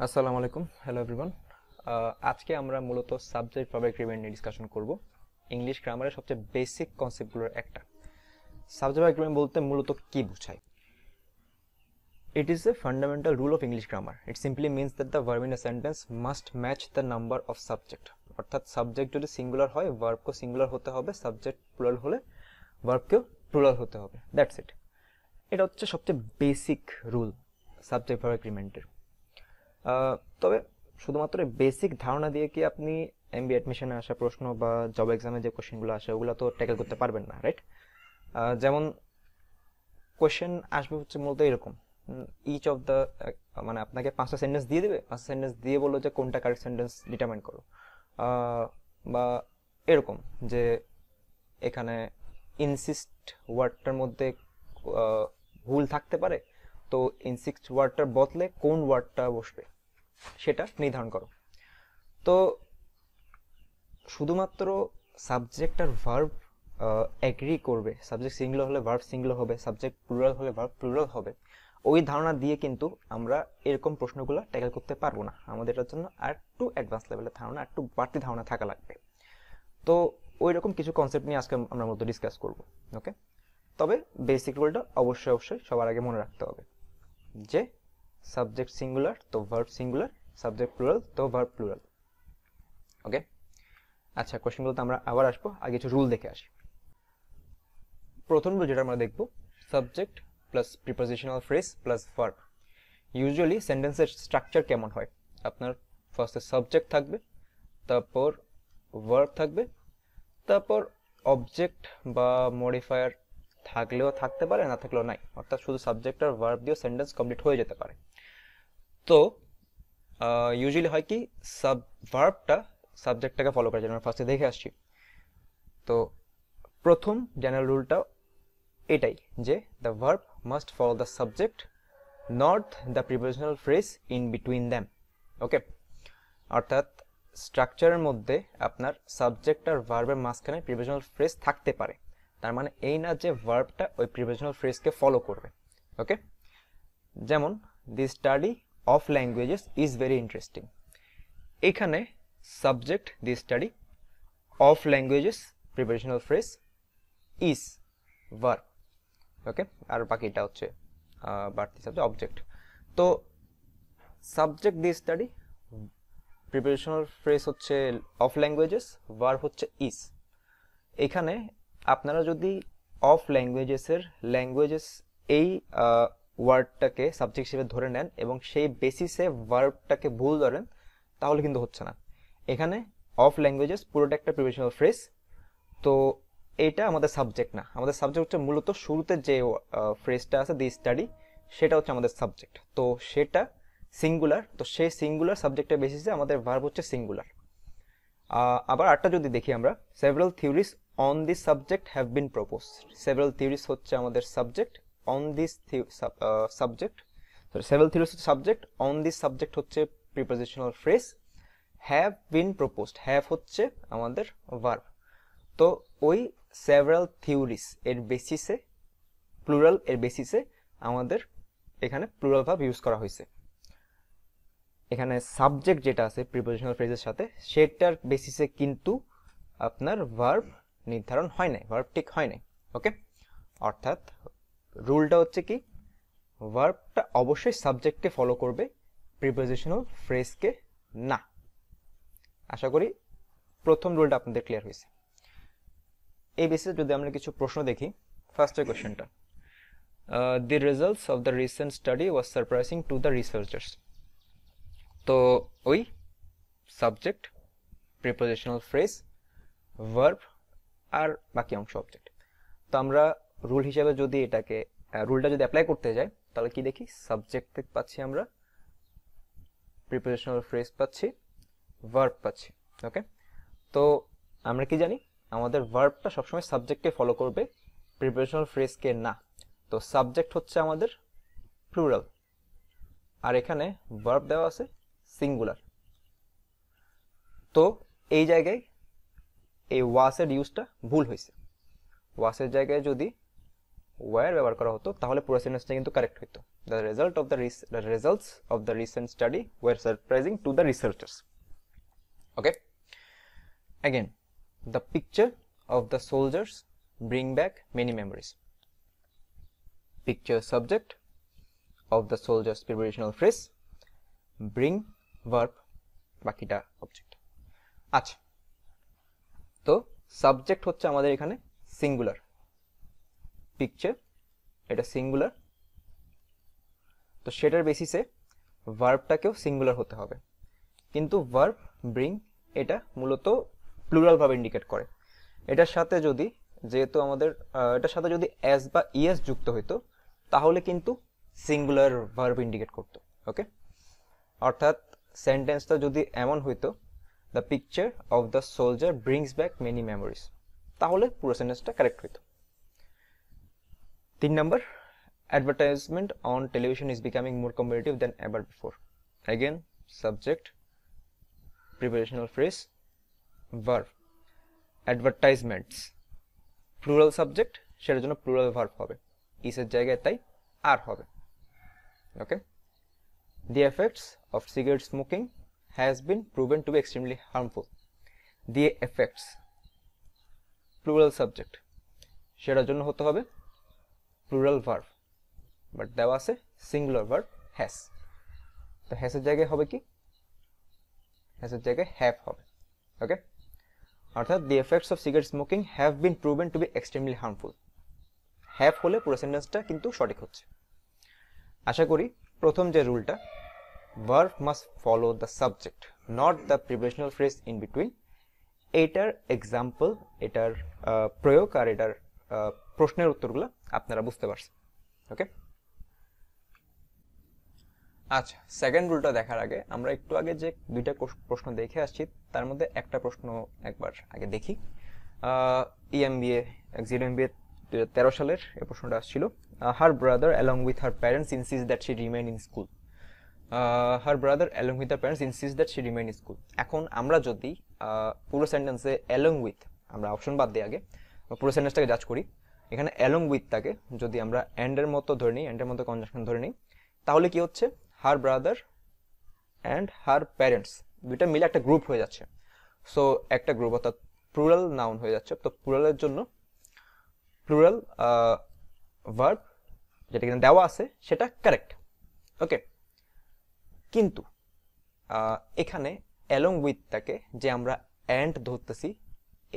আসসালামু আলাইকুম, hello everyone. আজকে আমরা মূলত সাবজেক্ট ভার্ব এগ্রিমেন্ট নিয়ে ডিসকাশন করব। ইংলিশ গ্রামারের সবচেয়ে বেসিক কনসেপ্টগুলোর একটা। সাবজেক্ট ভার্ব এগ্রিমেন্ট বলতে মূলত কি বোঝায়? It is a fundamental rule of English grammar. It simply means that the verb in a sentence must match the number of subject. অর্থাৎ সাবজেক্ট যদি সিঙ্গুলার হয় ভার্বকেও সিঙ্গুলার হতে হবে, সাবজেক্ট প্লুরাল হলে ভার্বকেও প্লুরাল হতে হবে। That's it. এটা হচ্ছে সবচেয়ে বেসিক রুল সাবজেক্ট ভার্ব এগ্রিমেন্টের। তবে শুধুমাত্র বেসিক ধারণা দিয়ে কি আপনি এমবিএ অ্যাডমিশনে আসা প্রশ্ন বা জব এক্সামে যে কোশ্চেনগুলো আসে ওগুলো তো ট্যাকেল করতে পারবেন না, রাইট? যেমন কোশ্চেন আসবে হচ্ছে মূলত এরকম, ইচ অফ দ্য, মানে আপনাকে 5টা সেন্টেন্স দিয়ে দেবে, 5টা সেন্টেন্স দিয়ে বললো যে কোনটা কারেক্ট সেন্টেন্স ডিটারমাইন করো, বা এরকম যে এখানে ইনসিস্ট ওয়ার্ডটার মধ্যে ভুল থাকতে পারে, তো ইনসিস্ট ওয়ার্ডটার বদলে কোন ওয়ার্ডটা বসবে সেটা নির্ধারণ করো। তো শুধুমাত্র সাবজেক্ট আর ভার্ব এগ্রি করবে, সাবজেক্ট সিঙ্গুলার হলে ভার্ব সিঙ্গুলার হবে, সাবজেক্ট প্লুরাল হলে ভার্ব প্লুরাল হবে, ওই ধারণা দিয়ে কিন্তু আমরা এরকম প্রশ্নগুলো ট্যাকেল করতে পারবো না। আমাদের এটার জন্য আর একটু অ্যাডভান্স লেভেলের ধারণা, একটু বাড়তি ধারণা থাকা লাগবে। তো ওই রকম কিছু কনসেপ্ট নিয়ে আজকে আমরা মূলত ডিসকাস করব। ওকে, তবে বেসিক রুলটা অবশ্যই অবশ্যই সবার আগে মনে রাখতে হবে যে সাবজেক্ট সিঙ্গুলার তো ভার্ব সিঙ্গুলার, সাবজেক্ট প্লুরাল তো ভার্ব প্লুরাল। ওকে, আচ্ছা, কোশ্চেনগুলোতে আমরা আবার আসবো, আগে কিছু রুল দেখে আসি। প্রথম রুল যেটা আমরা দেখবো, subject plus prepositional phrase plus verb. Usually সেন্টেন্সের স্ট্রাকচার কেমন হয়? আপনার ফার্স্টে সাবজেক্ট থাকবে, তারপর ভার্ব থাকবে, তারপর অবজেক্ট বা মডিফায়ার থাকলেও থাকতে পারে, না থাকলেও নাই, অর্থাৎ শুধু সাবজেক্ট আর ভার্ব দিয়েও সেন্টেন্স কমপ্লিট হয়ে যেতে পারে। তো ইউজুয়ালি হয় কি, ভার্বটা সাবজেক্টটাকে ফলো করে, যেটা আমরা ফার্স্টে দেখে আসছি। তো প্রথম জেনারেল রুলটা এটাই যে the verb must follow the subject, not the prepositional phrase in between them. Okay, অর্থাৎ স্ট্রাকচারের মধ্যে আপনার সাবজেক্ট আর ভার্বের মাঝখানে প্রিপোজিশনাল ফ্রেজ থাকতে পারে, তার মানে এই না যে ভার্বটা ওই প্রিপোজিশনাল ফ্রেজকে ফলো করবে। ওকে, যেমন the study of languages is very interesting. এখানে subject the study, of languages prepositional phrase, is verb. Okay, আর বাকিটা হচ্ছে বাড়তি সাবজেক্ট অবজেক্ট। তো subject the study, prepositional phrase হচ্ছে অফ ল্যাঙ্গুয়েজেস, ভার্ব হচ্ছে ইজ। এখানে আপনারা যদি অফ ল্যাঙ্গুয়েজেসের ল্যাঙ্গুয়েজেস এই ওয়ার্ডটাকে সাবজেক্ট হিসেবে ধরে নেন এবং সেই বেসিসে ভার্বটাকে ভুল ধরেন, তাহলে কিন্তু হচ্ছে না। এখানে অফ ল্যাঙ্গুয়েজেস পুরোটা একটা প্রিপোজিশনাল ফ্রেজ, তো এটা আমাদের সাবজেক্ট না। আমাদের সাবজেক্ট হচ্ছে মূলত শুরুতে যে ফ্রেজটা আছে দি স্টাডি, সেটা হচ্ছে আমাদের সাবজেক্ট। তো সেটা সিঙ্গুলার, তো সেই সিঙ্গুলার সাবজেক্টের বেসিসে আমাদের ভার্ব হচ্ছে সিঙ্গুলার। আবার আরেকটা যদি দেখি আমরা, several theories on this subject have been propose. Several theories হচ্ছে আমাদের subject, on this subject, several theories হচ্ছে সাবজেক্ট, অন দিস সাবজেক্ট হচ্ছে prepositional phrase, have been proposed, have হচ্ছে আমাদের ভার্ব। তো ওই সেভারাল থিওরিজ এর বেসিসে, প্লুরাল এর বেসিসে আমাদের এখানে প্লুরাল ভার্ব ইউজ করা হয়েছে। এখানে সাবজেক্ট যেটা আছে প্রিপোজিশনাল ফ্রেজের সাথে, সেটার বেসিসে কিন্তু আপনার ভার্ব নির্ধারণ হয় নাই, ভার্ব ঠিক হয় নাই। ওকে, অর্থাৎ রুলটা হচ্ছে কি, ভার্বটা অবশ্যই সাবজেক্টকে ফলো করবে, প্রিপোজিশনাল ফ্রেজকে না। আশা করি প্রথম রুলটা আপনাদের ক্লিয়ার হয়েছে। এই বেসিসে যদি আমরা কিছু প্রশ্ন দেখি, ফার্স্টের কোয়েশ্চেনটা, the results of the recent study was surprising to the researchers. তো ওই সাবজেক্ট, প্রিপোজিশনাল ফ্রেজ, ভার্ব আর বাকি অংশ অবজেক্ট। তো আমরা রুল হিসেবে যদি এটাকে রুলটা যদি অ্যাপ্লাই করতে যাই, তাহলে কি দেখি, সাবজেক্ট পাচ্ছি আমরা, প্রিপোজিশনাল ফ্রেজ পাচ্ছি, ভার্ব পাচ্ছি। ওকে, তো আমরা কি জানি, আমাদের ভার্বটা সবসময় সাবজেক্টকে ফলো করবে, প্রিপোজিশনাল ফ্রেজকে না। তো সাবজেক্ট হচ্ছে আমাদের প্লুরাল, আর এখানে ভার্ব দেওয়া আছে সিঙ্গুলার। তো এই জায়গায় এই ওয়াসের ইউজটা ভুল হয়েছে। ওয়াসের জায়গায় যদি ওয়্যার ব্যবহার করা হতো তাহলে পুরো সেন্টেন্সটা কিন্তু কারেক্ট হতো। The results of the recent study were surprising to the researchers. Okay, again, the picture of the soldiers bring back many memories. Picture subject of the soldiers prepositional phrase, bring verb, বাকিটা object। আচ্ছা, তো subject হচ্ছে আমাদের এখানে singular, picture এটা singular, তো সেটার বেসিসে ভার্বটাকেও সিঙ্গুলার হতে হবে। কিন্তু ভার্ব ব্রিং এটা মূলত প্লুরাল ভাবে ইন্ডিকেট করে। এটার সাথে যদি যেহেতু আমাদের এটার সাথে যদি এস বা ইএস যুক্ত হইতো তাহলে কিন্তু সিঙ্গুলার ভার্ব ইন্ডিকেট করতো। ওকে, অর্থাৎ সেন্টেন্সটা যদি এমন হইতো the picture of the soldier brings back many memories, তাহলে পুরো সেন্টেন্সটা কারেক্ট হইতো। 3 নম্বর, advertisement on television is becoming more competitive than ever before. Again, subject, prepositional phrase, verb. Advertisements, plural subject, সেটার জন্য plural verb হবে, ইসের জায়গায় তাই আর হবে। ওকে, the effects of cigarette smoking has been proven to be extremely harmful. The effects, plural subject, সেটার জন্য হতে হবে plural verb, বাট দেওয়া আছে সিঙ্গুলার ভার্ব হ্যাজ, তো হ্যাজের জায়গায় হবে কি, হ্যাজের জায়গায় হ্যাভ হবে। ওকে, অর্থাৎ the effects of cigarette smoking have been proven to be extremely harmful, have হলে পুরো সেন্টেন্সটা কিন্তু সঠিক হচ্ছে। আশা করি প্রথম যে রুলটা, verb must follow the subject not the prepositional phrase in between, এটার এক্সাম্পল, এটার প্রয়োগ আর এটার প্রশ্নের উত্তরগুলো আপনারা বুঝতে পারছেন। ওকে, আচ্ছা, সেকেন্ড রুলটা দেখার আগে আমরা একটু আগে যে দুইটা প্রশ্ন দেখে আসছি তার মধ্যে একটা প্রশ্ন একবার আগে দেখি। ইএমবিএ এক্সিট এমবিএ 2013 সালের এই প্রশ্নটা আসছিল। Her brother along with her parents insist that she remain in school. Her brother along with her parents insist that she remain in school. এখন আমরা যদি পুরো সেন্টেন্সে অ্যালং উইথ, আমরা অপশন বাদ দিই আগে, পুরো সেন্টেন্সটাকে জাজ করি, এখানে অ্যালং উইথটাকে যদি আমরা অ্যান্ডের মতো ধরে নিই, অ্যান্ডের মতো কনজাংশন ধরে নিই, তাহলে কি হচ্ছে, her brother and her parents দুইটা মিলে একটা গ্রুপ হয়ে যাচ্ছে। সো একটা গ্রুপ অর্থাৎ প্লুরাল নাউন হয়ে যাচ্ছে। তো প্লুরালের জন্য প্লুরাল ভার্ব যেটা কিনা দেওয়া আছে সেটা কারেক্ট। ওকে, কিন্তু এখানে অ্যালং উইথটাকে যে আমরা অ্যান্ড ধরতেছি,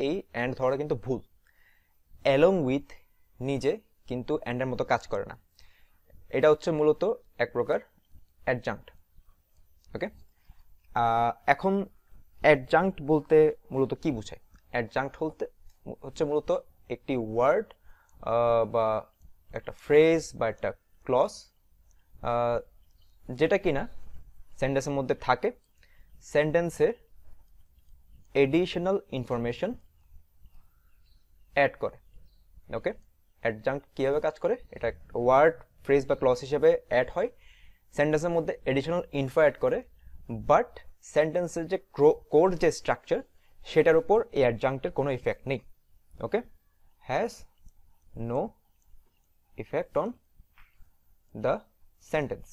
এই অ্যান্ড ধরাটা কিন্তু ভুল। অ্যালং উইথ নিজে কিন্তু অ্যান্ডের মতো কাজ করে না, এটা হচ্ছে মূলত এক প্রকার অ্যাডজাংক্ট। ওকে, এখন অ্যাডজাংক্ট বলতে মূলত কি বোঝায়? অ্যাডজাংক্ট হচ্ছে মূলত একটি ওয়ার্ড বা একটা ফ্রেজ বা একটা ক্লজ যেটা কিনা সেন্টেন্সের মধ্যে থাকে, সেন্টেন্সের এডিশনাল ইনফরমেশন অ্যাড করে। ওকে, অ্যাডজাংক্ট কীভাবে কাজ করে? এটা ওয়ার্ড, ফ্রেজ বা ক্লজ হিসেবে অ্যাড হয়, সেন্টেন্সের মধ্যে এডিশনাল ইনফো অ্যাড করে, বাট সেন্টেন্সের যে কোর যে স্ট্রাকচার সেটার উপর এই অ্যাডজাংক্টের কোনো ইফেক্ট নেই। Okay, has no effect on the sentence.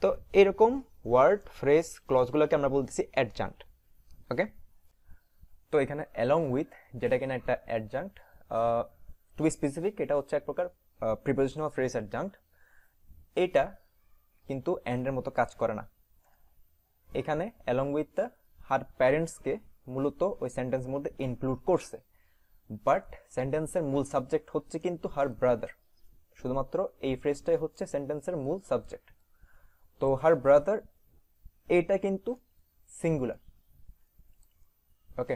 তো এরকম ওয়ার্ড, ফ্রেজ, ক্লজগুলোকে আমরা বলতেছি অ্যাডজাংক্ট। ওকে, তো এখানে অ্যালং উইথ যেটা কিনা একটা অ্যাডজাংক্ট, টু বি স্পেসিফিক এটা হচ্ছে এক প্রকার প্রিপোজিশনাল ফ্রেজ অ্যাডজাংক্ট। এটা কিন্তু অ্যান্ডের মতো কাজ করে না। এখানে অ্যালং উইথ দ্য হার প্যারেন্টসকে মূলত ওই সেন্টেন্সের মধ্যে ইনক্লুড করছে, বাট সেন্টেন্সের মূল সাবজেক্ট হচ্ছে কিন্তু হার ব্রাদার। শুধুমাত্র এই ফ্রেজটাই হচ্ছে সেন্টেন্সের মূল সাবজেক্ট। তো হার ব্রাদার এটা কিন্তু সিঙ্গুলার। ওকে,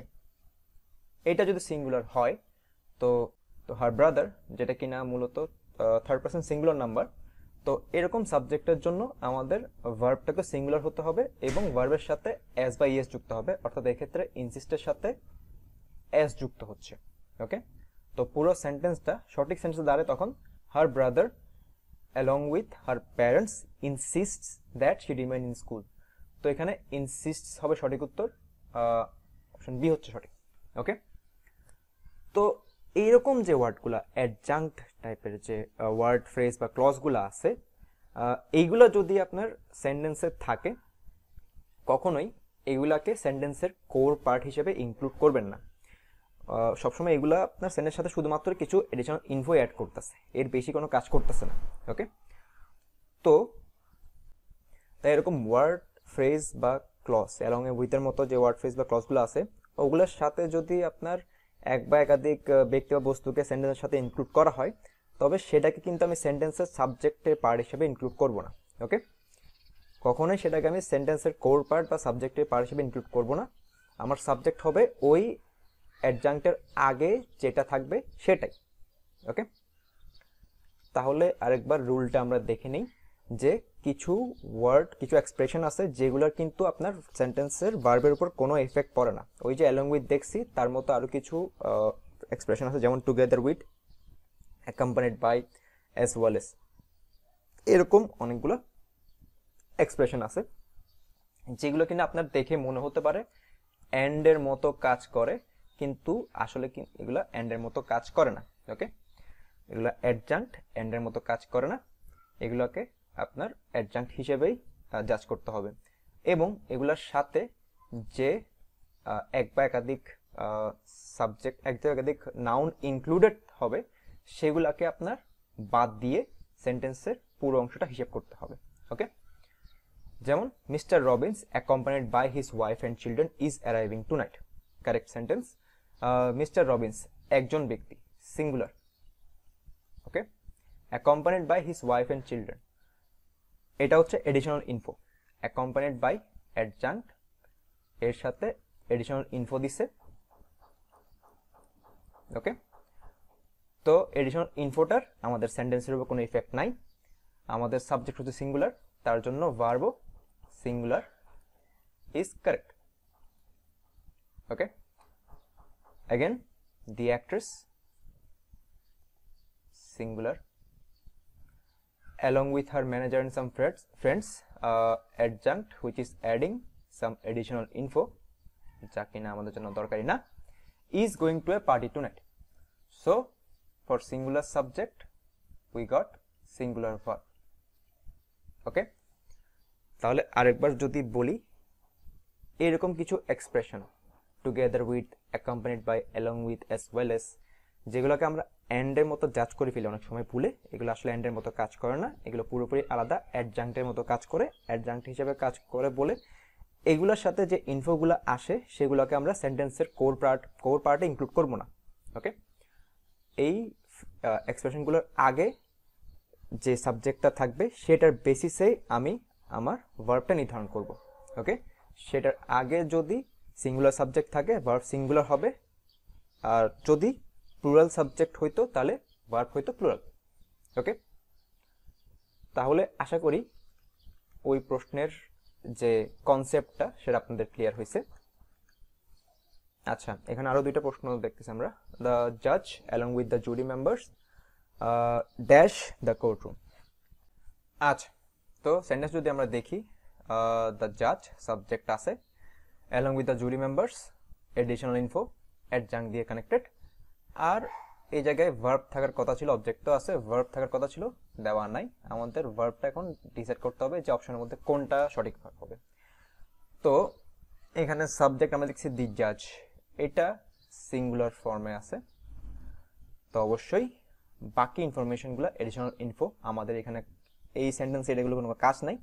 এটা যদি সিঙ্গুলার হয় তো হার ব্রাদার যেটা কিনা মূলত থার্ড পারসন সিঙ্গুলার নাম্বার, তো এরকম সাবজেক্টের জন্য আমাদের ভার্বটাকে সিঙ্গুলার হতে হবে এবং ভার্বের সাথে এস বা ইএস যুক্ত হবে, অর্থাৎ এক্ষেত্রে ইনসিস্টের সাথে এস যুক্ত হচ্ছে। ওকে, তো পুরো সেন্টেন্সটা সঠিক সেন্টেন্সে দাঁড়ায় তখন her brother along with her parents insists that she remain in school। তো এখানে insists হবে সঠিক উত্তর, অপশন বি হচ্ছে সঠিক। ওকে, তো এইরকম যে ওয়ার্ডগুলা অ্যাডজাংক্ট টাইপের যে ওয়ার্ড ফ্রেজ বা ক্লজগুলো আছে, এইগুলো যদি আপনার সেন্টেন্সে থাকে, কখনোই এগুলাকে সেন্টেন্সের কোর পার্ট হিসেবে ইনক্লুড করবেন না। সবসময় এগুলা আপনার সেন্টেন্সের সাথে শুধুমাত্র কিছু এডিশনাল ইনফো অ্যাড করতেছে, এর বেশি কোনো কাজ করতেছে না। ওকে, তো তাই এরকম ওয়ার্ড ফ্রেজ বা ক্লজ অ্যালং এ উইথের মতো যে ওয়ার্ড ফ্রেজ বা ক্লজগুলো আছে, ওগুলোর সাথে যদি আপনার এক বা একাধিক ব্যক্তি বা বস্তুকে সেন্টেন্সের সাথে ইনক্লুড করা হয়, তবে সেটাকে কিন্তু আমি সেন্টেন্সের সাবজেক্টের পার্ট হিসেবে ইনক্লুড করব না। ওকে, কখনোই সেটাকে আমি সেন্টেন্সের কোর পার্ট বা সাবজেক্টের পার্ট হিসেবে ইনক্লুড করব না। আমার সাবজেক্ট হবে ওই অ্যাডজাংক্টের আগে যেটা থাকবে সেটাই। ওকে, তাহলে আরেকবার রুলটা আমরা দেখে নিই যে কিছু ওয়ার্ড, কিছু এক্সপ্রেশন আছে যেগুলোর কিন্তু আপনার সেন্টেন্সের ভার্বের উপর কোনো এফেক্ট পড়ে না। ওই যে অ্যালং উইথ দেখছি, তার মতো আরও কিছু এক্সপ্রেশন আছে, যেমন together with, accompanied by, as well as, এরকম অনেকগুলো এক্সপ্রেশন আছে যেগুলো কিনা আপনার দেখে মনে হতে পারে অ্যান্ডের মতো কাজ করে, কিন্তু আসলে কি এগুলো অ্যান্ডের মতো কাজ করে না। ওকে, এগুলো অ্যাডজাংক্ট, অ্যান্ডের মতো কাজ করে না, এগুলোকে আপনার অ্যাডজাংক্ট হিসেবেই জাজ করতে হবে। এবং এগুলোর সাথে যে এক বা একাধিক সাবজেক্ট, এক বা একাধিক নাউন ইনক্লুডেড হবে, সেগুলোকে আপনার বাদ দিয়ে সেন্টেন্সের পুরো অংশটা হিসেব করতে হবে। ওকে, যেমন mister Robbins accompanied by his wife and children is arriving tonight. Correct sentence, mister Robbins একজন ব্যক্তি, singular. Okay, accompanied by his wife and children, এটা হচ্ছে additional info. Accompanied by adjunct, এর সাথে এডিশনাল ইনফো দিছে। ওকে, তো additional ইনফোটার আমাদের সেন্টেন্সের উপর কোনো ইফেক্ট নাই। আমাদের সাবজেক্ট হচ্ছে সিঙ্গুলার, তার জন্য ভার্বও singular is correct. Okay, again the actress singular along with her manager and some friends adjunct which is adding some additional info যা কিনা আমাদের জন্য দরকারি না, is going to a party tonight. So for singular subject we got singular verb. ওকে, তাহলে আরেকবার যদি বলি, এরকম কিছু expression together with, accompanied by, along with, as well as, যেগুলোকে আমরা অ্যান্ডের মতো জাজ করে ফেলি অনেক সময় ভুলে, এগুলো আসলে অ্যান্ডের মতো কাজ করে না, এগুলো পুরোপুরি আলাদা, অ্যাডজাংক্টের মতো কাজ করে, অ্যাডজাংক্ট হিসেবে কাজ করে বলে এগুলোর সাথে যে ইনফোগুলো আসে সেগুলোকে আমরা সেন্টেন্সের কোর পার্টে ইনক্লুড করব না। ওকে, এই এক্সপ্রেশনগুলোর আগে যে সাবজেক্টটা থাকবে সেটার বেসিসেই আমি আমার ভার্বটা নির্ধারণ করব। ওকে, সেটার আগে যদি সিঙ্গুলার সাবজেক্ট থাকে ভার্ব সিঙ্গুলার হবে, আর যদি প্লুরাল সাবজেক্ট হইতো তাহলে ভার্ব হইতো প্লুরাল। ওকে, তাহলে আশা করি ওই প্রশ্নের যে কনসেপ্টটা সেটা আপনাদের ক্লিয়ার হয়েছে। আচ্ছা, এখানে আরো দুইটা প্রশ্ন দেখতেছি আমরা। দ্য জাজ along with the jury members dash the courtroom. আচ্ছা, তো সেন্টেন্স যদি আমরা দেখি, দ্য জাজ সাবজেক্ট আছে, along with the jury members additional info, adjunct দিয়ে কানেক্টেড, আর এই জায়গায় ভার্ব থাকার কথা ছিল, অবজেক্ট তো আছে, ভার্ব থাকার কথা ছিল, দেওয়া নাই। আমাদের ভার্বটা এখন ডিসাইড করতে হবে যে অপশনের মধ্যে কোনটা সঠিক হবে। তো এখানে সাবজেক্ট আমরা দেখছি দি জাজ, এটা সিঙ্গুলার ফর্মে আছে, তো অবশ্যই বাকি ইনফরমেশনগুলো এডিশনাল ইনফো। আমাদের এখানে এই সেন্টেন্স এগুলো কোনো কাজ নাই,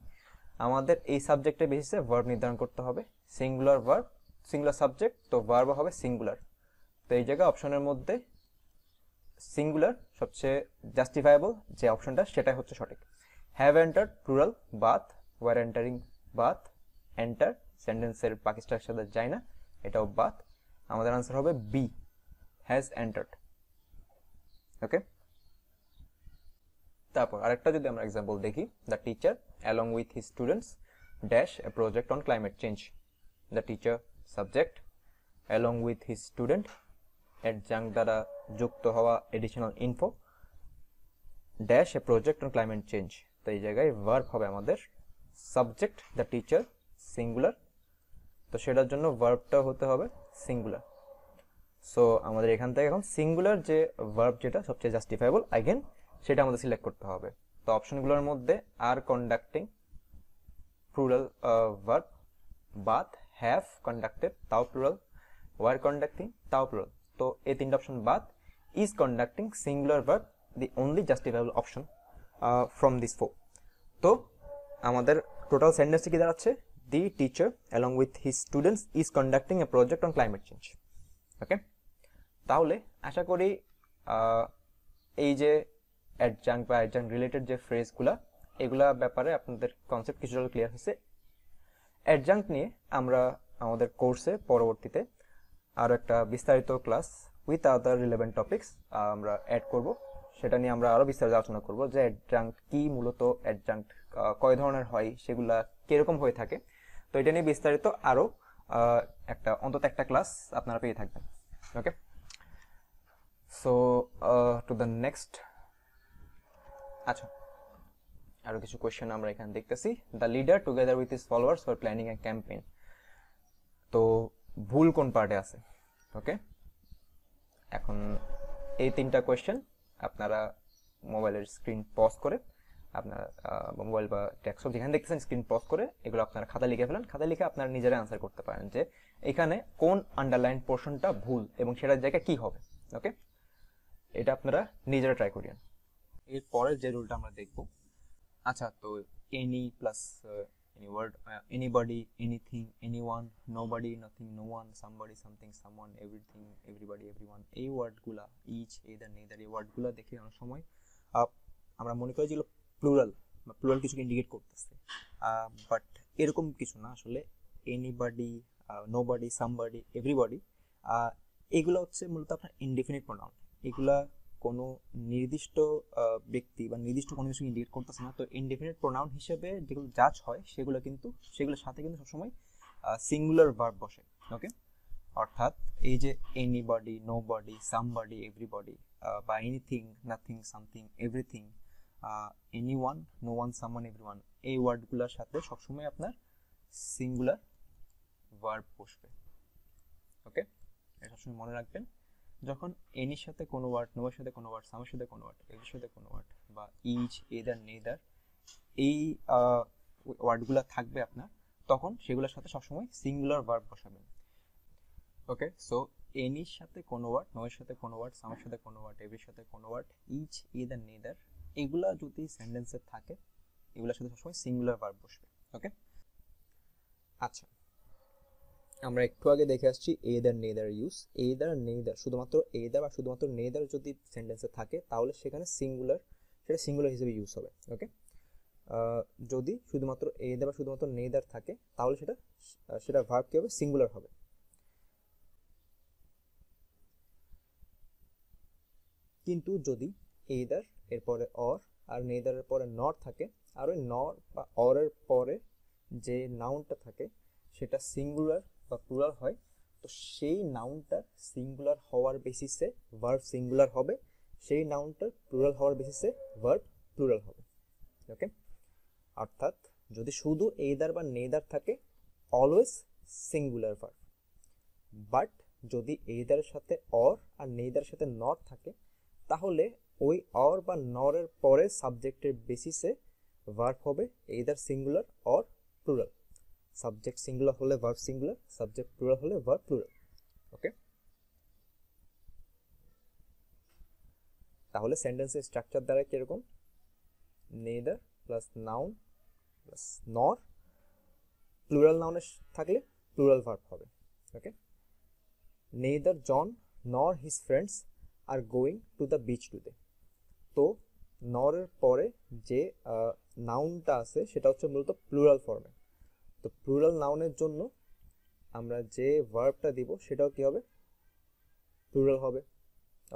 আমাদের এই সাবজেক্টের বেসিসে ভার্ব নির্ধারণ করতে হবে। সিঙ্গুলার ভার্ব, সিঙ্গুলার সাবজেক্ট, তো ভার্ব হবে সিঙ্গুলার। তো এই জায়গায় অপশনের মধ্যে সিঙ্গুলার সবচেয়ে জাস্টিফায়েবল যে অপশনটা সেটাই হচ্ছে সঠিক। Have entered plural, both, were entering both, enter সেন্টেন্সের বাকি স্ট্রাকচার সাথে যায় না, এটাও বাথ। আমাদের আনসার হবে বি, হ্যাজ এন্টার্ড। ওকে, তারপর আরেকটা যদি আমরা এক্সাম্পল দেখি, the teacher along with his students dash a project on climate change. The teacher subject, along with his student, adjunct দ্বারা যুক্ত হওয়া additional info, dash a project on climate change. তো এই জায়গায় ভার্ব হবে আমাদের সাবজেক্ট দ্য টিচার সিঙ্গুলার, তো সেটার জন্য ভার্বটা হতে হবে সিঙ্গুলার। সো আমাদের এখান থেকে এখন সিঙ্গুলার যে ভার্ব যেটা সবচেয়ে জাস্টিফাইবল আগেন সেটা আমাদের সিলেক্ট করতে হবে। তো অপশনগুলোর মধ্যে are conducting plural verb, but, have conducted তাও প্লুরাল, ওয়ার কন্ডাক্টিং তাও প্লুরাল। তো এই তিনটা অপশন বাদ, is conducting singular verb the only justifiable option from this four. তো আমাদের টোটাল সেন্টেন্সটি কি দাঁড়াচ্ছে? The teacher along with his students is conducting a project on climate change. Okay, তাহলে আশা করি এই যে অ্যাডজাঙ্ক বা অ্যাডজাঙ্ক রিলেটেড যে ফ্রেজগুলা এগুলা ব্যাপারে আপনাদের কনসেপ্ট কিছুটা ক্লিয়ার হয়েছে। অ্যাডজাঙ্ক নিয়ে আমরা আমাদের কোর্সে পরবর্তীতে আরও একটা বিস্তারিত class with other relevant topics আমরা অ্যাড করব। সেটা নিয়ে আমরা আরও বিস্তারিত আলোচনা করব যে অ্যাডজাঙ্ক কি, মূলত অ্যাডজাঙ্ক কয় ধরনের হয়, সেগুলা কিরকম হয়ে থাকে। তো এটা নিয়ে বিস্তারিত আরও অন্তত একটা ক্লাস আপনারা পেয়ে থাকবেন। ওকে, সো টু দ্য নেক্সট। আচ্ছা, আরো কিছু কোয়েশ্চেন আমরা এখানে দেখতেছি। The leader together with his followers for planning A campaign. তো ভুল কোন পার্টে আছে? ওকে, এখন এই তিনটা কোয়েশ্চেন আপনারা মোবাইলের স্ক্রিন পজ করে, আপনারা মোবাইল বা ডেস্কটপ যেখানে দেখতেছেন স্ক্রিন পজ করে এগুলো আপনারা খাতা লিখে ফেলেন। খাতা লিখে আপনারা নিজেরা আনসার করতে পারেন যে এখানে কোন আন্ডারলাইন পোর্শনটা ভুল এবং সেটার জায়গায় কি হবে। ওকে, এটা আপনারা নিজেরা ট্রাই করিয়েন। এরপরের যে রুলটা আমরা দেখব, আচ্ছা, তো any plus any word, anybody, anything, anyone, nobody, nothing, no one, somebody, something, someone, everything, everybody, everyone, এই ওয়ার্ডগুলা ইচ, এদার, নেদার, এই ওয়ার্ডগুলা দেখে অনেক সময় আমরা মনে করি যেগুলো প্লুরাল বা প্লুরাল কিছুকে ইন্ডিকেট করতেছে, বাট এরকম কিছু না। আসলে এনিবডি, নোবডি, সামবডি, এভরিবডি এগুলো হচ্ছে মূলত আপনার ইনডিফিনিট প্রোনাউন। এগুলা কোনো নির্দিষ্ট ব্যক্তি বা নির্দিষ্ট কোনো কিছু ইন্ডিকেট করতেছে না। তো ইনডিফিনিট প্রোনাউন হিসেবে যেগুলো জাজ হয় সেগুলো কিন্তু সেগুলোর সাথে কিন্তু সবসময় সিঙ্গুলার ভার্ব বসে। ওকে, অর্থাৎ এই যে এনিবডি, নোবডি, সামবডি, এভরিবডি বা anything, nothing, something, everything, anyone, no one, someone, everyone, এই ওয়ার্ডগুলোর সাথে সবসময় আপনার সিঙ্গুলার ভার্ব বসবে। ওকে, এটা সবসময় মনে রাখবেন। যখন এনির সাথে কোনো ওয়ার্ড, নোয়ের সাথে কোনো ওয়ার্ড, সামের সাথে কোনো ওয়ার্ড, এর সাথে কোনো ওয়ার্ড বা ইচ, এদার, নেদার এই ওয়ার্ডগুলো থাকবে আপনার, তখন সেগুলোর সাথে সবসময় সিঙ্গুলার ভার্ব বসাবেন। ওকে, সো এনির সাথে কোনো ওয়ার্ড, নোয়ের সাথে কোনো ওয়ার্ড, সামের সাথে কোনো ওয়ার্ড, এর সাথে কোনো ওয়ার্ড, ইচ, এদার, নেদার এগুলা যদি সেন্টেন্সে থাকে এগুলোর সাথে সবসময় সিঙ্গুলার ভার্ব বসবে। ওকে, আচ্ছা, আমরা একটু আগে দেখে আসছি either, neither use. Either, neither, শুধুমাত্র এদার বা শুধুমাত্র নেদার যদি সেন্টেন্সে থাকে তাহলে সেখানে সিঙ্গুলার, সেটা সিঙ্গুলার হিসেবে ইউজ হবে। ওকে, যদি শুধুমাত্র এদার বা শুধুমাত্র নেদার থাকে তাহলে সেটা ভার্ব কি হবে? সিঙ্গুলার হবে। কিন্তু যদি এদার এরপরে অর আর নেদারের পরে নর থাকে, আর ওই নর বা অরের পরে যে নাউনটা থাকে সেটা সিঙ্গুলার বা প্লুরাল হয়, তো সেই নাউনটা সিঙ্গুলার হওয়ার বেসিসে ভার্ব সিঙ্গুলার হবে, সেই নাউনটার প্লুরাল হওয়ার বেসিসে ভার্ব প্লুরাল হবে। ওকে, অর্থাৎ যদি শুধু এইদার বা নেদার থাকে অলওয়েজ সিঙ্গুলার ভার্ব, বাট যদি এইদারের সাথে অর আর নেদারের সাথে নর থাকে তাহলে ওই অর বা নরের পরে সাবজেক্টের বেসিসে ভার্ব হবে either singular or plural. Subject singular হলে ভার্ব সিঙ্গুলার, সাবজেক্ট প্লুরাল হলে ভার্ব প্লুরাল। ওকে, তাহলে সেন্টেন্সের স্ট্রাকচার দ্বারা কিরকম? Neither plus noun plus nor, plural নাউনের থাকলে প্লুরাল ভার্ব হবে। Okay, neither John nor his friends are going to the beach today. তো নরের পরে যে নাউনটা আছে সেটা হচ্ছে মূলত প্লুরাল ফর্মে। তো প্লুরাল নাউনের জন্য আমরা যে ভার্বটা দিব সেটাও কি হবে? প্লুরাল হবে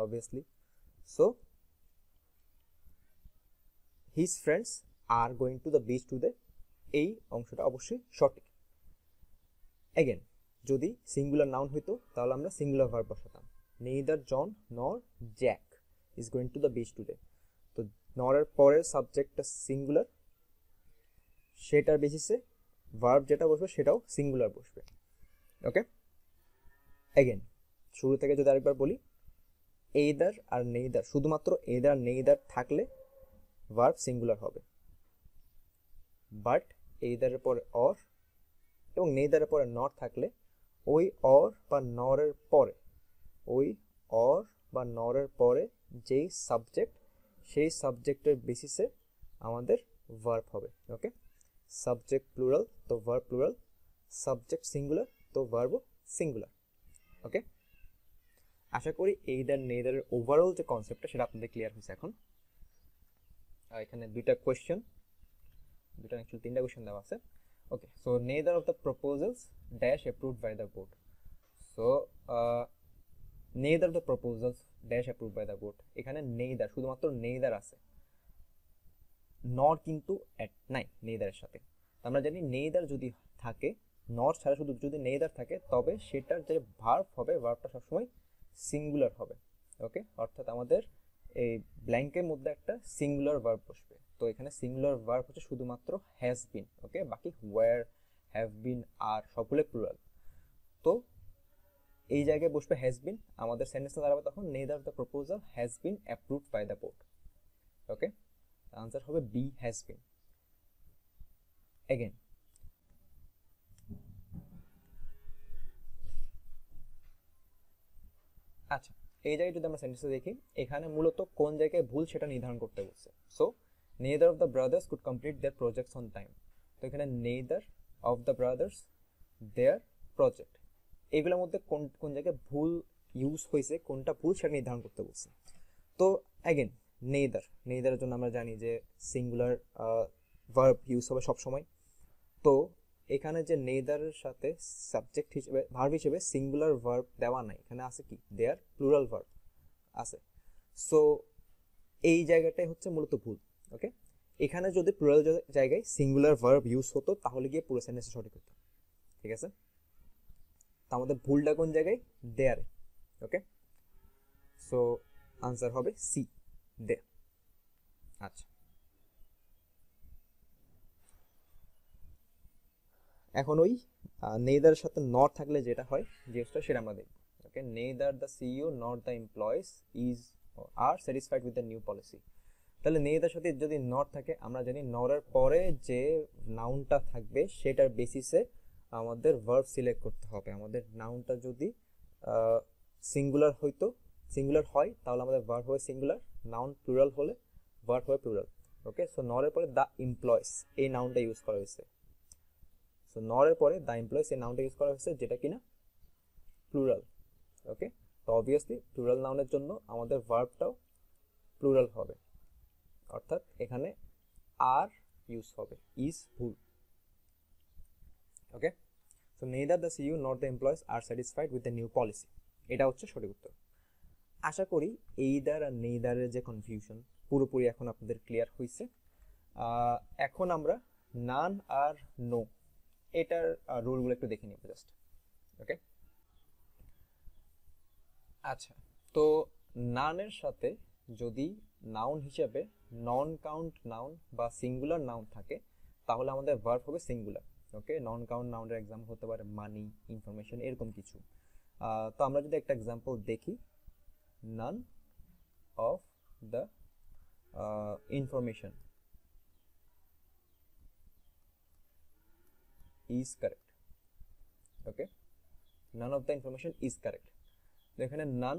obviously. So his friends are going to the beach today, এই অংশটা অবশ্যই সঠিক। এগেন যদি সিঙ্গুলার নাউন হইতো তাহলে আমরা সিঙ্গুলার ভার্ব বসাতাম। নেইদার জন নর Jack is going to the beach today. তো নরের পরের সাবজেক্টটা সিঙ্গুলার, সেটার বেসিসে ভার্ব যেটা বসবে সেটাও সিঙ্গুলার বসবে। ওকে, এগেন শুরু থেকে যদি আরেকবার বলি, এইদার আর নেইদার, শুধুমাত্র এইদার আর নেইদার থাকলে ভার্ব সিঙ্গুলার হবে, বাট এইদারের পরে অর এবং নেইদারের পরে নট থাকলে ওই অর বা নরের পরে, ওই অর বা নরের পরে যেই সাবজেক্ট, সেই সাবজেক্টের বেসিসে আমাদের ভার্ব হবে। ওকে, সাবজেক্ট প্লুরাল তো ভার্ব প্লুরাল, সাবজেক্ট সিঙ্গুলার তো ভার্বও সিঙ্গুলার। ওকে, আশা করি এইদার নেইদারের ওভারঅল যে কনসেপ্টটা সেটা আপনাদের ক্লিয়ার হয়েছে এখন। এখানে দুইটা কোয়েশ্চেন, দুটো অ্যাকচুয়ালি তিনটা কোয়েশ্চেন দেওয়া আছে। Okay, so neither of the proposals dash approved by the board. So neither of the proposals dash approved by the board, এখানে নেইদার, শুধুমাত্র নেইদার আছে, নর কিন্তু নাই নেইদারের সাথে। আমরা জানি নেইদার যদি থাকে, নর ছাড়া শুধু যদি নেইদার থাকে, তবে সেটার যে ভার্ব হবে, ভার্বটা সবসময় সিঙ্গুলার হবে। ওকে, অর্থাৎ আমাদের এই ব্ল্যাঙ্কের মধ্যে একটা সিঙ্গুলার ভার্ব বসবে। তো এখানে সিঙ্গুলার ভার্ব হচ্ছে শুধুমাত্র হ্যাজ বিন। ওকে, বাকি ওয়্যার, হ্যাভ বিন, আর সবগুলো প্লুরাল। তো এই জায়গায় বসবে হ্যাজ বিন, আমাদের সেন্টেন্সে দাঁড়াবে তখন neither the proposal has been approved by the board. Okay, answer হবে বি, হ্যাজ বিন। এগেন আচ্ছা, এই জায়গায় যদি আমরা সেন্টেন্সে দেখি, এখানে মূলত কোন জায়গায় ভুল সেটা নির্ধারণ করতে বলছে। So neither of the brothers could complete their projects on time. তো এখানে neither of the brothers their project, এগুলোর মধ্যে কোন কোন জায়গায় ভুল ইউজ হয়েছে, কোনটা ভুল সেটা নির্ধারণ করতে বলছে। তো অ্যাগেন নেইদার, নেইদারের জন্য আমরা জানি যে সিঙ্গুলার ভার্ব ইউজ হবে সবসময়। তো এখানে যে নেইদারের সাথে সাবজেক্ট হিসেবে, ভার্ব হিসেবে সিঙ্গুলার ভার্ব দেওয়া নাই, এখানে আছে কি দেয়ার প্লুরাল ভার্ব আছে। সো এই জায়গাটাই হচ্ছে মূলত ভুল। ওকে, এখানে যদি প্লুরাল জায়গায় সিঙ্গুলার ভার্ব ইউজ হতো তাহলে গিয়ে পুরো সেন্টেন্সটা সঠিক হতো। ঠিক আছে, তো আমাদের ভুলটা কোন জায়গায়, দেয়ারে। ওকে, সো আনসার হবে সি, দেয়ার। আচ্ছা, এখন ওই নেইদারের সাথে নট থাকলে যেটা হয়, জিনিসটা সেটা আমরা দেখব। Okay, neither the CEO not the employees is are satisfied with the new policy. তাহলে নেইদার সাথে যদি নট থাকে, আমরা জানি নরের পরে যে নাউনটা থাকবে সেটার বেসিসে আমাদের ভার্ব সিলেক্ট করতে হবে। আমাদের নাউনটা যদি সিঙ্গুলার হইতো, সিঙ্গুলার হয়, তাহলে আমাদের ভার্ব হবে সিঙ্গুলার, নাউন প্লুরাল হলে ভার্ব হবে প্লুরাল। ওকে, সো নরের পরে দ্য এমপ্লয়িজ এই নাউনটা ইউজ করা হয়েছে। সো নরের পরে দ্য এমপ্লয়িজ এই নাউনটা ইউজ করা হয়েছে, যেটা কিনা প্লুরাল। ওকে, তো অবভিয়াসলি প্লুরাল নাউনের জন্য আমাদের ভার্বটাও প্লুরাল হবে, অর্থাৎ এখানে আর ইউজ হবে, ইজ ভুল। Okay, so neither the CEO not the employees are satisfied with the new policy, এটা হচ্ছে সঠিক উত্তর। আশা করি এইদার আর নেইদারের যে কনফিউশন পুরোপুরি এখন আপনাদের ক্লিয়ার হয়েছে। এখন আমরা নান আর নো এটার রুলগুলো একটু দেখে নিব জাস্ট। ওকে, আচ্ছা, তো নানের সাথে যদি নাউন হিসেবে নন কাউন্ট নাউন বা সিঙ্গুলার নাউন থাকে, তাহলে আমাদের ভার্ব হবে সিঙ্গুলার। ওকে, নন কাউন্ট নাউনের এক্সাম্পল হতে পারে মানি, ইনফরমেশন, এরকম কিছু। তো আমরা যদি একটা এক্সাম্পল দেখি, none of the information is correct. Okay, none of the information is correct. তো এখানে নান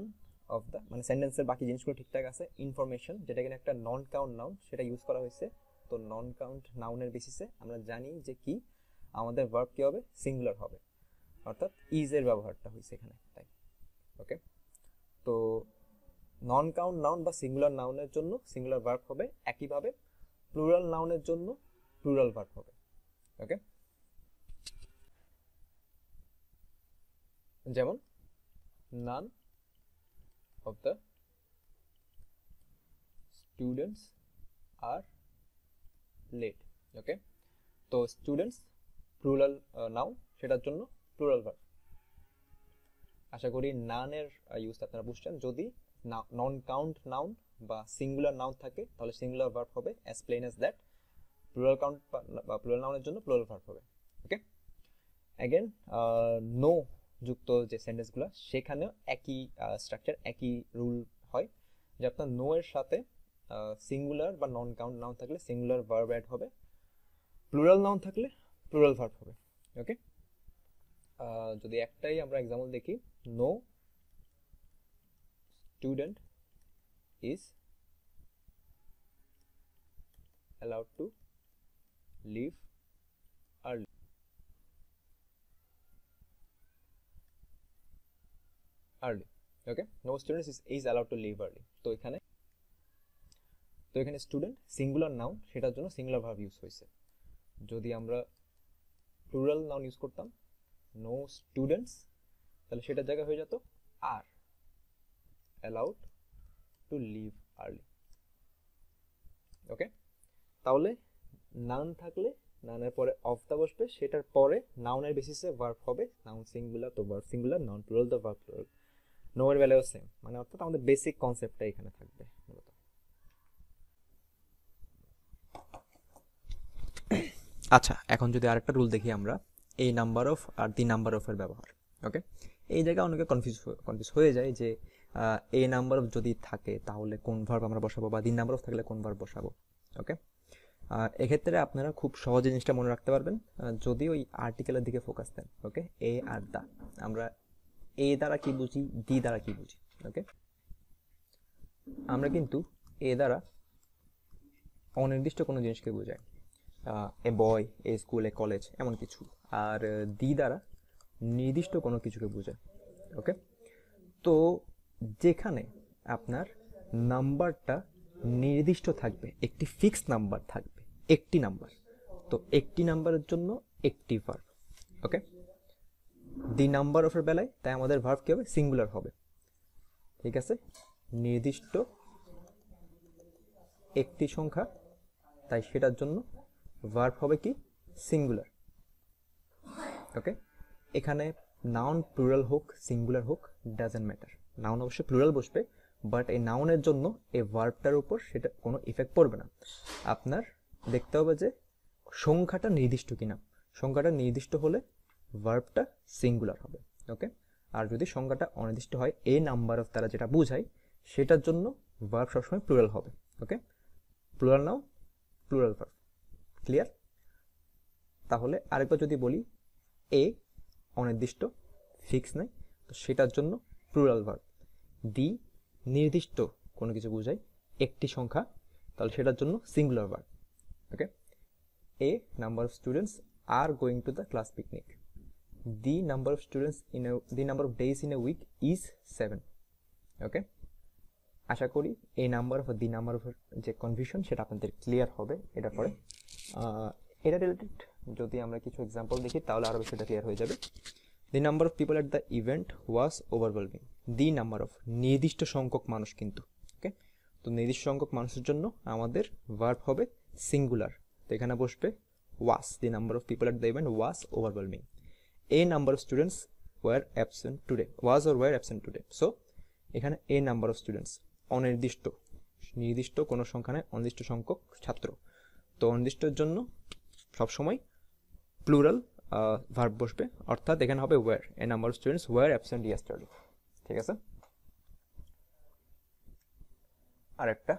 অফ দ্য মানে সেন্টেন্সের বাকি জিনিসগুলো ঠিকঠাক আছে। ইনফরমেশন, যেটা কিনা একটা নন কাউন্ট নাউন, সেটা ইউজ করা হয়েছে। তো নন কাউন্ট নাউনের বেসিসে আমরা জানি যে কি আমাদের ভার্ব কি হবে, সিঙ্গুলার হবে, অর্থাৎ ইজ এর ব্যবহারটা হয়েছে এখানে, তাই। ওকে, তো নন কাউন্ট নাউন বা সিঙ্গুলার নাউনের জন্য সিঙ্গুলার ভার্ব হবে, একইভাবে প্লুরাল নাউনের জন্য প্লুরাল ভার্ব হবে। ওকে, যেমন নান of the students are late. ওকে, তো স্টুডেন্টস প্লুরাল নাউন, সেটার জন্য প্লুরাল ভার্ব। আশা করি নানের ইউজ আপনারা বুঝছেন। যদি নন কাউন্ট নাউন বা সিঙ্গুলার নাউন থাকে, তাহলে সিঙ্গুলার ভার্ব হবে as plain as that. Plural count বা প্লুরাল নাউনের জন্য প্লুরাল ভার্ব হবে। ওকে, অ্যাগেন নো যুক্ত যে সেন্টেন্সগুলো সেখানেও একই স্ট্রাকচার, একই রুল হয় যে আপনার নো এর সাথে সিঙ্গুলার বা নন কাউন্ট নাউন থাকলে সিঙ্গুলার ভার্ব অ্যাড হবে, প্লুরাল নাউন থাকলে প্লুরাল ভার্ব হবে। ওকে, যদি একটাই আমরা এক্সাম্পল দেখি, no student is allowed to leave early. Okay, no student is allowed to leave early. তো এখানে স্টুডেন্ট সিঙ্গুলার নাউন, সেটার জন্য সিঙ্গুলার ভার্ব ইউজ হয়েছে। যদি আমরা প্লুরাল নাউন ইউজ করতাম, নো স্টুডেন্টস, তাহলে সেটার জায়গা হয়ে যেত আর allowed to leave early. ওকে, তাহলে নাউন থাকলে নাউনের পরে অফ দা বসবে, সেটার পরে নাউনের বেসিসে ভার্ব হবে, নাউন সিঙ্গুলার তো ভার্ব সিঙ্গুলার, নাউন প্লুরাল তো ভার্ব প্লুরাল। নো এর বেলায়ও সেম, মানে অর্থাৎ আমাদের বেসিক কনসেপ্টটা এখানে থাকবে মূলত। আচ্ছা, এখন যদি আরেকটা রুল দেখি আমরা, এই নাম্বার অফ আর দি নাম্বার অফ এর ব্যবহার। ওকে, এই জায়গায় অনেকে কনফিউজ হয়ে যায় যে এই নাম্বার অফ যদি থাকে তাহলে কোন ভার্ব আমরা বসাবো, বা দি নাম্বার অফ থাকলে কোন ভার্ব বসাবো। ওকে, এক্ষেত্রে আপনারা খুব সহজ জিনিসটা মনে রাখতে পারবেন যদি ওই আর্টিকেলের দিকে ফোকাস দেন। ওকে, এ আর দা, আমরা এ দ্বারা কি বুঝি, দি দ্বারা কি বুঝি। ওকে, আমরা কিন্তু এ দ্বারা অনির্দিষ্ট কোনো জিনিসকে বোঝাই, এ বয়, এ স্কুল, এ কলেজ, এমন কিছু। আর দি দ্বারা নির্দিষ্ট কোনো কিছুকে বোঝায়। ওকে, তো যেখানে আপনার নাম্বারটা নির্দিষ্ট থাকবে, একটি ফিক্সড নাম্বার থাকবে, একটি নাম্বার, তো একটি নাম্বারের জন্য একটি ভার্ব। ওকে, দি নাম্বার অফের বেলায় তাই আমাদের ভার্ব কি হবে, সিঙ্গুলার হবে। ঠিক আছে, নির্দিষ্ট একটি সংখ্যা, তাই সেটার জন্য ভার্ব হবে কি, সিঙ্গুলার। ওকে, এখানে নাউন প্লুরাল হোক সিঙ্গুলার হোক ডাজেন্ট ম্যাটার, নাউন অবশ্যই প্লুরাল বসবে, বাট এই নাউনের জন্য এই ভার্বটার উপর সেটা কোনো ইফেক্ট পড়বে না। আপনার দেখতে হবে যে সংখ্যাটা নির্দিষ্ট কিনা, সংখ্যাটা নির্দিষ্ট হলে ভার্বটা সিঙ্গুলার হবে। ওকে, আর যদি সংখ্যাটা অনির্দিষ্ট হয়, এ নাম্বার অফ তারা যেটা বোঝায় সেটার জন্য ভার্ব সবসময় প্লুরাল হবে। Okay, plural noun plural verb, clear? তাহলে আরেকবার যদি বলি, এ অনির্দিষ্ট, ফিক্স নাই, তো সেটার জন্য প্লুরাল ভার্ব। দি নির্দিষ্ট কোনো কিছু বোঝায়, একটি সংখ্যা, তাহলে সেটার জন্য singular verb. Okay, a number of students are going to the class picnic, the number of students the number of days in a week is 7। Okay, আশা করি এই number of the number of যে confusion সেটা আপনাদের clear হবে এটা পরে। এটা রিলেটেড যদি আমরা কিছু এক্সাম্পল দেখি তাহলে আরও বেশি ক্লিয়ার হয়ে যাবে। দি number of people at the event was overwhelming, the number of নির্দিষ্ট সংখ্যক মানুষ কিন্তু। ওকে, তো নির্দিষ্ট সংখ্যক মানুষের জন্য আমাদের ভার্ব হবে সিঙ্গুলার, তো এখানে বসবে was, the number of people at the event was overwhelming. A number of students were absent today, was or were absent today. So এখানে এ নাম্বার অফ স্টুডেন্টস, অনির্দিষ্ট, নির্দিষ্ট কোনো সংখ্যা নেই, অনির্দিষ্ট সংখ্যক ছাত্র, তো অনির্দিষ্টের জন্য সবসময় প্লুরাল ভার্ব বসবে, অর্থাৎ এখানে হবে were, a number of students were absent yesterday. ঠিক আছে, আরেকটা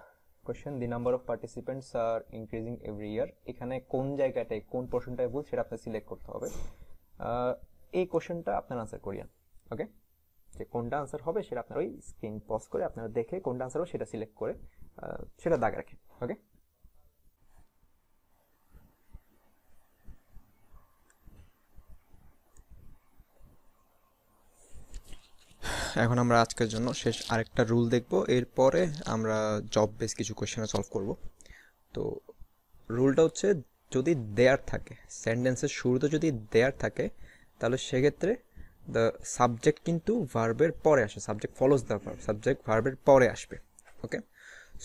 question, the number of participants are increasing every year, এখানে কোন জায়গাটায় কোন পোর্শনটায় ভুল সেটা আপনার সিলেক্ট করতে হবে। এই কোয়েশ্চেনটা আপনার আনসার করিয়েন। ওকে, যে কোনটা আনসার হবে সেটা আপনার ওই স্ক্রিন পজ করে আপনারা দেখে কোনটা আনসার হবে সেটা সিলেক্ট করে সেটা দাগ রাখেন। ওকে, এখন আমরা আজকের জন্য শেষ আরেকটা রুল দেখব, এরপরে আমরা জব বেস কিছু কোয়েশ্চেন সলভ করব। তো রুলটা হচ্ছে, যদি দেয়ার থাকে সেন্টেন্সের শুরুতে, যদি দেয়ার থাকে তাহলে সেক্ষেত্রে দ্য সাবজেক্ট কিন্তু ভার্বের পরে আসে, subject follows the verb, subject ভার্বের পরে আসবে। ওকে,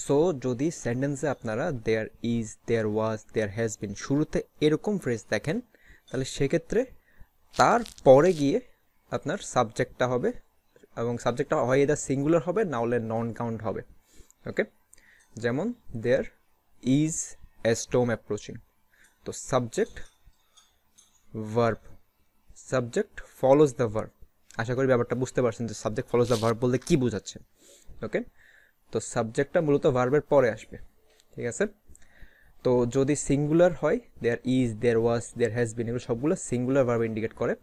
সো যদি সেন্টেন্সে আপনারা there is, there was, there has been শুরুতে এরকম ফ্রেজ দেখেন, তাহলে সেক্ষেত্রে তার পরে গিয়ে আপনার সাবজেক্টটা হবে, এবং সাবজেক্টটা হয় এদার সিঙ্গুলার হবে না হলে নন কাউন্ট হবে। ওকে, যেমন there is a storm approaching, তো subject verb, subject follows the verb, আশা করি ব্যাপারটা বুঝতে পারছেন যে সাবজেক্ট ফলোজ দ্য ভার্ব বলতে কী বোঝাচ্ছে। ওকে, তো সাবজেক্টটা মূলত ভার্বের পরে আসবে, ঠিক আছে। তো যদি সিঙ্গুলার হয়, there is, there was, there has been, এগুলো সবগুলো সিঙ্গুলার ভার্ব ইন্ডিকেট করে।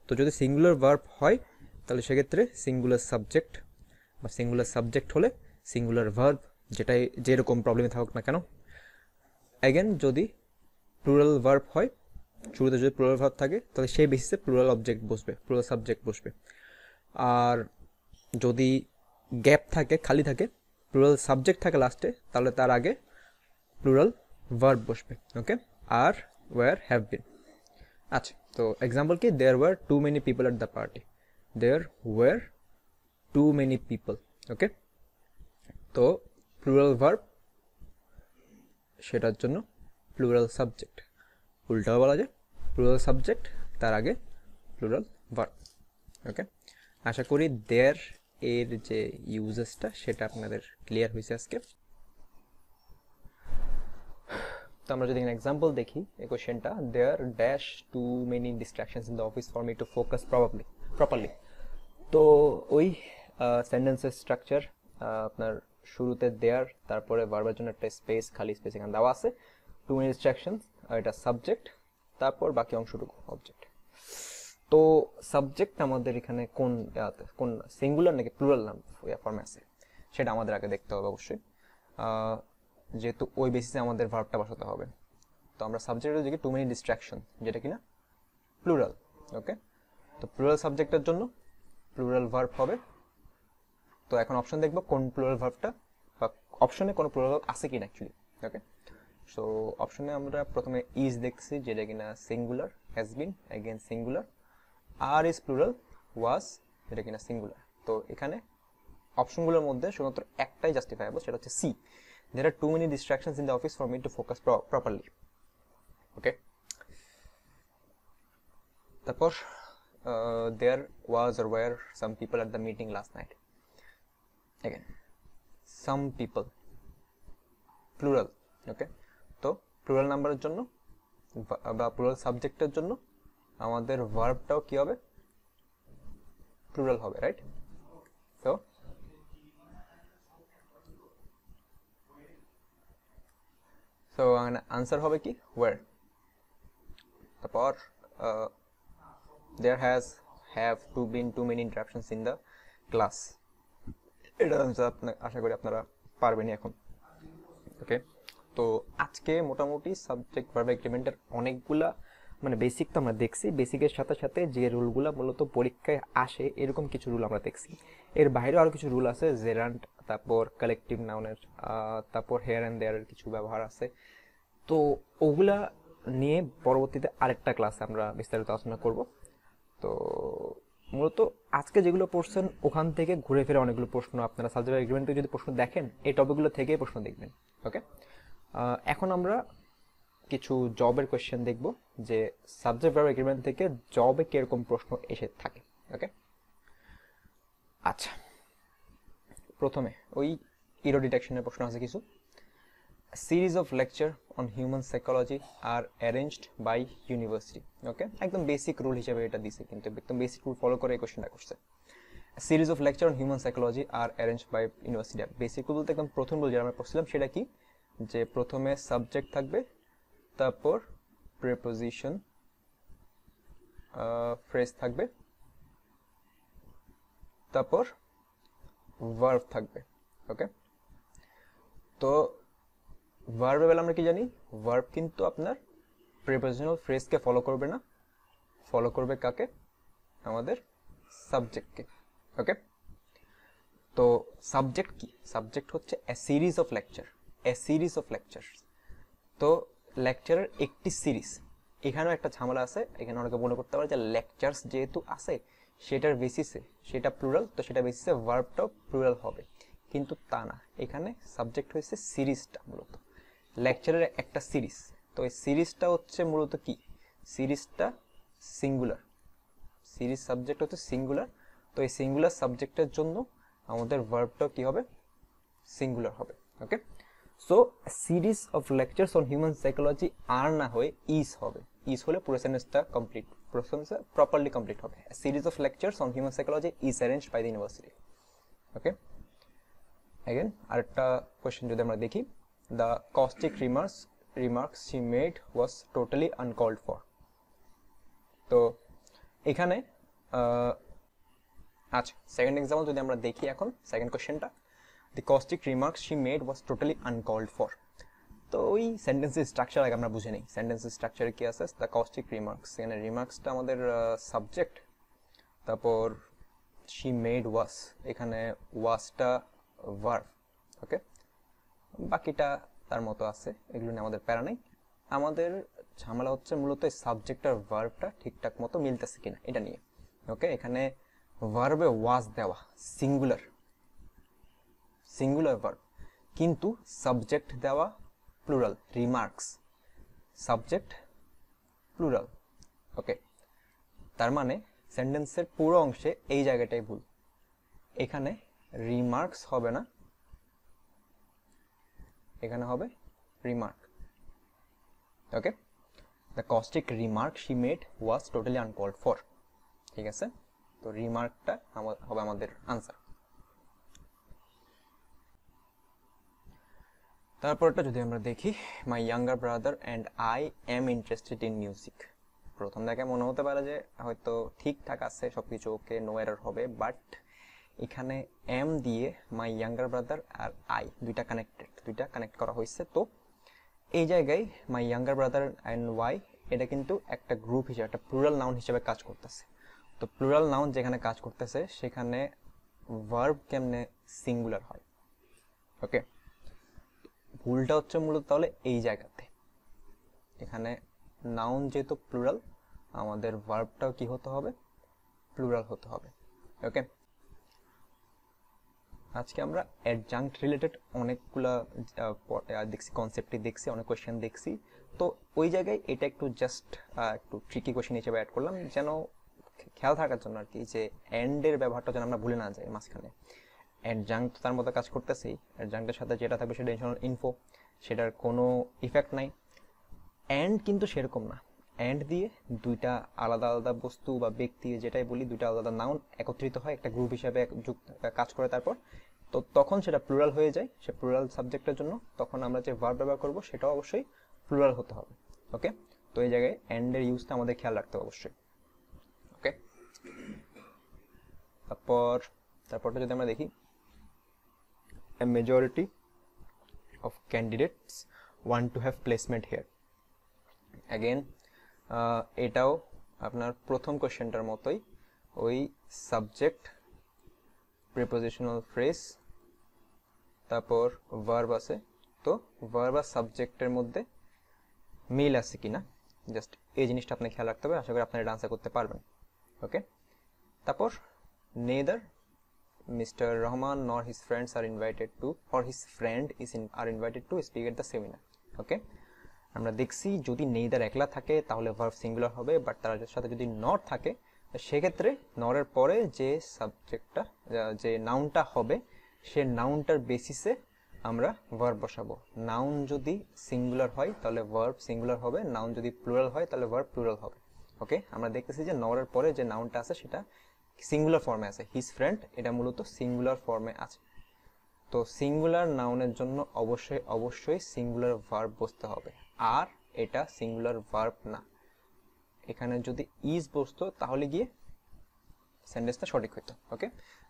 তো যদি সিঙ্গুলার ভার্ব হয় তাহলে সেক্ষেত্রে সিঙ্গুলার সাবজেক্ট বা সিঙ্গুলার সাবজেক্ট হলে সিঙ্গুলার ভার্ব, যেটাই যেরকম প্রবলেমে থাকুক না কেন। অ্যাগেন যদি প্লুরাল ভার্ব হয়, শুরুতে যদি প্লুরাল ভার্ব থাকে তাহলে সেই বেসিসে প্লুরাল অবজেক্ট বসবে, প্লুরাল সাবজেক্ট বসবে। আর যদি গ্যাপ থাকে, খালি থাকে, প্লুরাল সাবজেক্ট থাকে লাস্টে, তাহলে তার আগে প্লুরাল ভার্ব বসবে। Okay, are were, have been. আচ্ছা, তো এক্সাম্পল কি, there were too many people at the party, there were too many people. Okay, তো প্লুরাল ভার্ব, সেটার জন্য প্লুরাল সাবজেক্ট, উল্টাও বলা যায় প্লুরাল সাবজেক্ট তার আগে প্লুরাল ভার্ব। ওকে, আশা করি দেয়ার এর যে ইউজেসটা সেটা আপনাদের ক্লিয়ার হয়েছে আজকে। তো আমরা যদি এক্সাম্পল দেখি এই কোশ্চেনটা, there dash too many distractions in the office for me to focus properly. তো ওই সেন্টেন্সের স্ট্রাকচার আপনার শুরুতে দেয়ার, তারপরে ভার্বের জন্য একটা স্পেস, খালি স্পেস এখানে দেওয়া আছে, টু মেনি ডিস্ট্রাকশনস, আর এটা সাবজেক্ট, তারপর বাকি অংশটুকু অবজেক্ট। তো সাবজেক্ট আমাদের এখানে কোন সিঙ্গুলার নাকি প্লুরাল নাম ফর্মে আছে সেটা আমাদের আগে দেখতে হবে অবশ্যই, যেহেতু ওই বেসিসে আমাদের ভার্বটা বসাতে হবে। তো আমরা সাবজেক্টের দিকে টু মেনি ডিস্ট্রাকশন, যেটা কিনা প্লুরাল। ওকে, তো প্লুরাল সাবজেক্টের জন্য প্লুরাল ভার্ব হবে। তো এখন অপশন দেখবো কোন প্লুরাল ভার্বটা, বা অপশনে কোনো প্লুরাল আছে কিনা অ্যাকচুয়ালি। ওকে, সো অপশনে আমরা প্রথমে ইজ দেখছি, যেটা কিনা singular, has been again singular, are is plural, was, যেটা কিনা সিঙ্গুলার। তো এখানে অপশনগুলোর মধ্যে শুধুমাত্র একটাই জাস্টিফাইবল, সেটা হচ্ছে C, there are too many distractions in the office for me to focus properly. Okay, তারপর there was or were some people at the meeting last night. Again, some people, plural. Okay, তো plural নাম্বারের জন্য বা plural সাবজেক্টের জন্য আমাদের ভার্বটাও কি হবে, প্লুরাল হবে, রাইট? তো আনসার হবে কি, ওয়ার। তারপর there have to been too many interruptions in the class, এটা আশা করি আপনারা পারবেনই এখন। ওকে, তো আজকে মোটামুটি সাবজেক্ট ভার্ব এগ্রিমেন্টের অনেকগুলা মানে বেসিক তো আমরা দেখছি, বেসিকের সাথে সাথে যে রুলগুলো মূলত পরীক্ষায় আসে এরকম কিছু রুল আমরা দেখছি। এর বাইরেও আরও কিছু রুল আছে, জেরান্ট, তারপর কালেকটিভ নাউনের, তারপর হেয়ার অ্যান্ড দেয়ারের কিছু ব্যবহার আছে। তো ওগুলা নিয়ে পরবর্তীতে আরেকটা ক্লাসে আমরা বিস্তারিত আলোচনা করব। তো মূলত আজকে যেগুলো পড়ছেন ওখান থেকে ঘুরে ফিরে অনেকগুলো প্রশ্ন আপনারা সাবজেক্ট এগ্রিমেন্ট থেকে যদি প্রশ্ন দেখেন এই টপিকগুলো থেকে প্রশ্ন দেখবেন। ওকে, এখন আমরা কিছু জবের কোয়েশ্চেন দেখব, যে সাবজেক্ট ভার্ব এগ্রিমেন্ট থেকে জবে কিরকম প্রশ্ন এসে থাকে। ওকে, আচ্ছা, প্রথমে ওই ইরো ডিটেকশনের প্রশ্ন আছে কিছু। series of lecture on human psychology are arranged by university. ওকে, একদম বেসিক রুল হিসেবে এটা দিছে, কিন্তু একদম বেসিক রুল ফলো করে এই কোশ্চেনটা করছে। Series of lecture on human psychology are arranged by university. Basic rule বলতে একদম প্রথম রুল যেটা আমরা পড়ছিলাম সেটা কি, যে প্রথমে সাবজেক্ট থাকবে, তারপর প্রিপোজিশন ফ্রেজ থাকবে, তারপর ভার্ব থাকবে। ওকে, তো ভার্বে বেলা আমরা কি জানি, ভার্ব কিন্তু আপনার প্রিপোজিশনাল ফ্রেজকে ফলো করবে না, ফলো করবে কাকে, আমাদের সাবজেক্টকে। ওকে, তো সাবজেক্ট কি, সাবজেক্ট হচ্ছে a series of lecture, a series of lecture. তো লেকচারের একটি সিরিজ, এখানেও একটা ঝামেলা আছে, এখানে অনেকে মনে করতে পারে যে লেকচার্স যেহেতু আছে সেটার বেসিসে সেটা প্লুরাল, তো সেটা বেসিসে ভার্বটাও প্লুরাল হবে, কিন্তু তা না, এখানে সাবজেক্ট হয়েছে সিরিজটা, মূলত লেকচারের একটা সিরিজ। তো এই সিরিজটা হচ্ছে মূলত কি, সিরিজটা সিঙ্গুলার, সিরিজ সাবজেক্ট হচ্ছে সিঙ্গুলার। তো এই সিঙ্গুলার সাবজেক্টের জন্য আমাদের ভার্বটাও কি হবে, সিঙ্গুলার হবে। Okay, so series of lectures on human psychology are না হয়ে ইজ হবে, ইজ হলে পুরো সেন্টেন্সটা কমপ্লিট, পুরো সেন্টেন্সটা প্রপারলি কমপ্লিট হবে। Series of lectures on human psychology is arranged by the university. Okay, again আরেকটা কোয়েশ্চেন যদি আমরা দেখি, the caustic remarks she made was totally uncalled for. তো এখানে আচ্ছা, সেকেন্ড এক্সাম্পল যদি আমরা দেখি, এখন সেকেন্ড কোয়েশ্চেনটা, the caustic remarks she made was totally uncalled for. তো ওই সেন্টেন্সের স্ট্রাকচার আগে আমরা বুঝে নিই। সেন্টেন্সের স্ট্রাকচারে কি আছে, দ্য কস্টিক রিমার্কস, এখানে রিমার্কসটা আমাদের সাবজেক্ট, তারপর শি মেড ওয়াজ, এখানে ওয়াজটা ভার্ব। ওকে, বাকিটা তার মতো আছে, এগুলো নিয়ে আমাদের প্যারা নেই। আমাদের ঝামেলা হচ্ছে মূলত এই সাবজেক্ট আর ভার্বটা ঠিকঠাক মতো মিলতেছে কিনা এটা নিয়ে। ওকে, এখানে ভার্বে ওয়াজ দেওয়া সিঙ্গুলার ভার্ব, কিন্তু সাবজেক্ট দেওয়া প্লুরাল, রিমার্কস সাবজেক্ট প্লুরাল। ওকে, তার মানে সেন্টেন্সের পুরো অংশে এই জায়গাটাই ভুল, এখানে রিমার্কস হবে না, এখানে হবে remark. Okay, the caustic remark she made was totally uncalled for. ঠিক আছে, তো রিমার্কটা হবে আমাদের আনসার। তারপরটা যদি আমরা দেখি, মাই younger brother and I am interested in music. প্রথম দেখে মনে হতে পারে যে হয়তো ঠিকঠাক আছে সবকিছু, ওকে, নো এরর হবে, বাট এখানে এম দিয়ে মাই ইয়াঙ্গার ব্রাদার আর আই দুইটা কানেক্ট করা হয়েছে। তো এই জায়গায় my younger brother and Y, এটা কিন্তু একটা গ্রুপ হিসেবে, একটা প্লুরাল নাউন হিসেবে কাজ করতেছে। তো প্লুরাল নাউন যেখানে কাজ করতেছে সেখানে ভার্ব কেমনে সিঙ্গুলার হয়। ওকে, ভুলটা হচ্ছে মূলত তাহলে এই জায়গাতে, এখানে নাউন যেহেতু প্লুরাল, আমাদের ভার্বটাও কি হতে হবে, প্লুরাল হতে হবে। ওকে, আজকে আমরা অ্যাডজাঙ্ক্ট রিলেটেড অনেকগুলা দেখছি, কনসেপ্টই দেখছি, অনেক কোয়েশ্চেন দেখছি। তো ওই জায়গায় এটা একটু জাস্ট একটু ট্রিকি কোয়েশ্চেন হিসেবে অ্যাড করলাম, যেন খেয়াল থাকার জন্য আর কি, যে এন্ডের ব্যবহারটা যেন আমরা ভুলে না যাই মাঝখানে। অ্যাডজাঙ্ক্ট তার মতো কাজ করতেছেই, অ্যাডজাঙ্ক্টের সাথে যেটা থাকবে সেটা এডিশনাল ইনফো, সেটার কোনো ইফেক্ট নাই। অ্যান্ড কিন্তু সেরকম না, অ্যান্ড দিয়ে দুইটা আলাদা আলাদা বস্তু বা ব্যক্তি, যেটাই বলি, দুইটা আলাদা নাউন একত্রিত হয়, একটা গ্রুপ হিসাবে কাজ করে, তারপর তো তখন সেটা প্লুরাল হয়ে যায়, সে প্লুরাল সাবজেক্টের জন্য। তখন আমরা যে ভার্ব ব্যবহার করবো সেটাও অবশ্যই প্লুরাল হতে হবে। ওকে, তো এই জায়গায় অ্যান্ডের ইউজটা আমাদের খেয়াল রাখতে হবে অবশ্যই। ওকে, তারপরটা যদি আমরা দেখি, a majority of candidates want to have placement here. Again, এটাও আপনার প্রথম কোশ্চেনটার মতোই, ওই সাবজেক্ট, প্রিপোজিশনাল ফ্রেজ, তারপর ভার্ব আছে। তো ভার্ব আর সাবজেক্টের মধ্যে মিল আছে কিনা, জাস্ট এই জিনিসটা আপনি খেয়াল রাখতে হবে। আশা করি আপনারা এটা আনসার করতে পারবেন। ওকে, তারপর neither Mr. Rahman nor his friends are invited to, or his friend are invited to speak at the seminar. ওকে, আমরা দেখছি যদি নেইদার একলা থাকে তাহলে ভার্ব সিঙ্গুলার হবে, বাট তার সাথে যদি নট থাকে সেক্ষেত্রে নরের পরে যে সাবজেক্টটা, যে নাউনটা হবে, সে নাউনটার বেসিসে আমরা ভার্ব বসাবো। নাউন যদি সিঙ্গুলার হয় তাহলে ভার্ব সিঙ্গুলার হবে, নাউন যদি প্লুরাল হয় তাহলে ভার্ব প্লুরাল হবে। ওকে, আমরা দেখতেছি যে নরের পরে যে নাউনটা আছে সেটা সিঙ্গুলার ফর্মে আছে, হিজ ফ্রেন্ড, এটা মূলত সিঙ্গুলার ফর্মে আছে। তো সিঙ্গুলার নাউনের জন্য অবশ্যই সিঙ্গুলার ভার্ব বসতে হবে, আর এটা সিঙ্গুলার ভার্ব না। এখানে যদি ইজ বসতো তাহলে গিয়ে সেন্টেন্সটা সঠিক হতো। ওকে,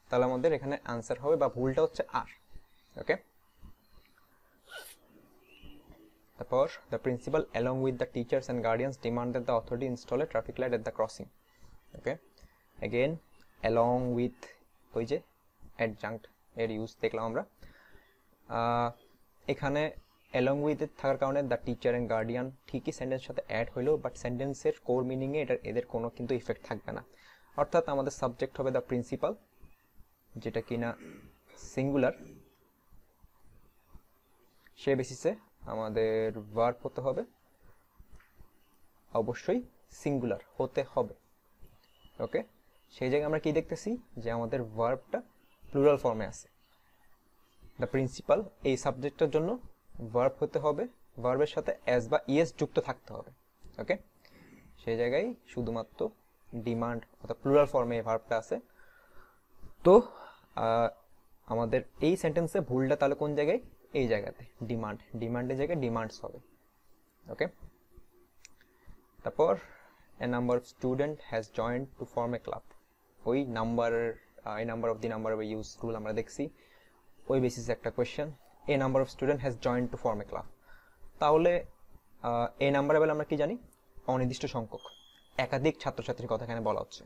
তাহলে আমাদের এখানে আনসার হবে, বা ভুলটা হচ্ছে আর। ওকে, তারপর the principal along with the teachers and guardians demand that the authority install a traffic light at the crossing. Okay, again along with, ওই যে অ্যাডজাঙ্ক্ট এর ইউজ দেখলাম আমরা। এখানে along with থাকার কারণে দ্য টিচার অ্যান্ড গার্ডিয়ান ঠিকই সেন্টেন্সের সাথে অ্যাড হইলো, বাট সেন্টেন্সের কোর মিনিংয়ে এদের কোনো কিন্তু ইফেক্ট থাকবে না। অর্থাৎ আমাদের সাবজেক্ট হবে দ্য প্রিন্সিপাল, যেটা কিনা সিঙ্গুলার, সে বেসিসে আমাদের ভার্ব হতে হবে, অবশ্যই সিঙ্গুলার হতে হবে। ওকে, সেই জায়গায় আমরা কি দেখতেছি যে আমাদের ভার্বটা প্লুরাল ফর্মে আছে। দ্য প্রিন্সিপাল এই সাবজেক্টের জন্য ভার্ব হতে হবে, ভার্বের সাথে অ্যাজ বা ইএস যুক্ত থাকতে হবে। ওকে, সেই জায়গায় শুধুমাত্র ডিমান্ড অর্থাৎ প্লুরাল ফর্মে এই ভার্বটা আছে। তো আমাদের এই সেন্টেন্সে ভুলটা তাহলে কোন জায়গায়? এই জায়গাতে ডিমান্ডের জায়গায় ডিমান্ডস হবে। ওকে, তারপর a number of student has joined to form a club, ওই number a number of the number of use rule আমরা দেখছি, ওই বেসিসে একটা question, a number of student has joined to form a club। তাহলে এই নাম্বারে বলে আমরা কি জানি? অনির্দিষ্ট সংখ্যক, একাধিক ছাত্রছাত্রীর কথা এখানে বলা হচ্ছে।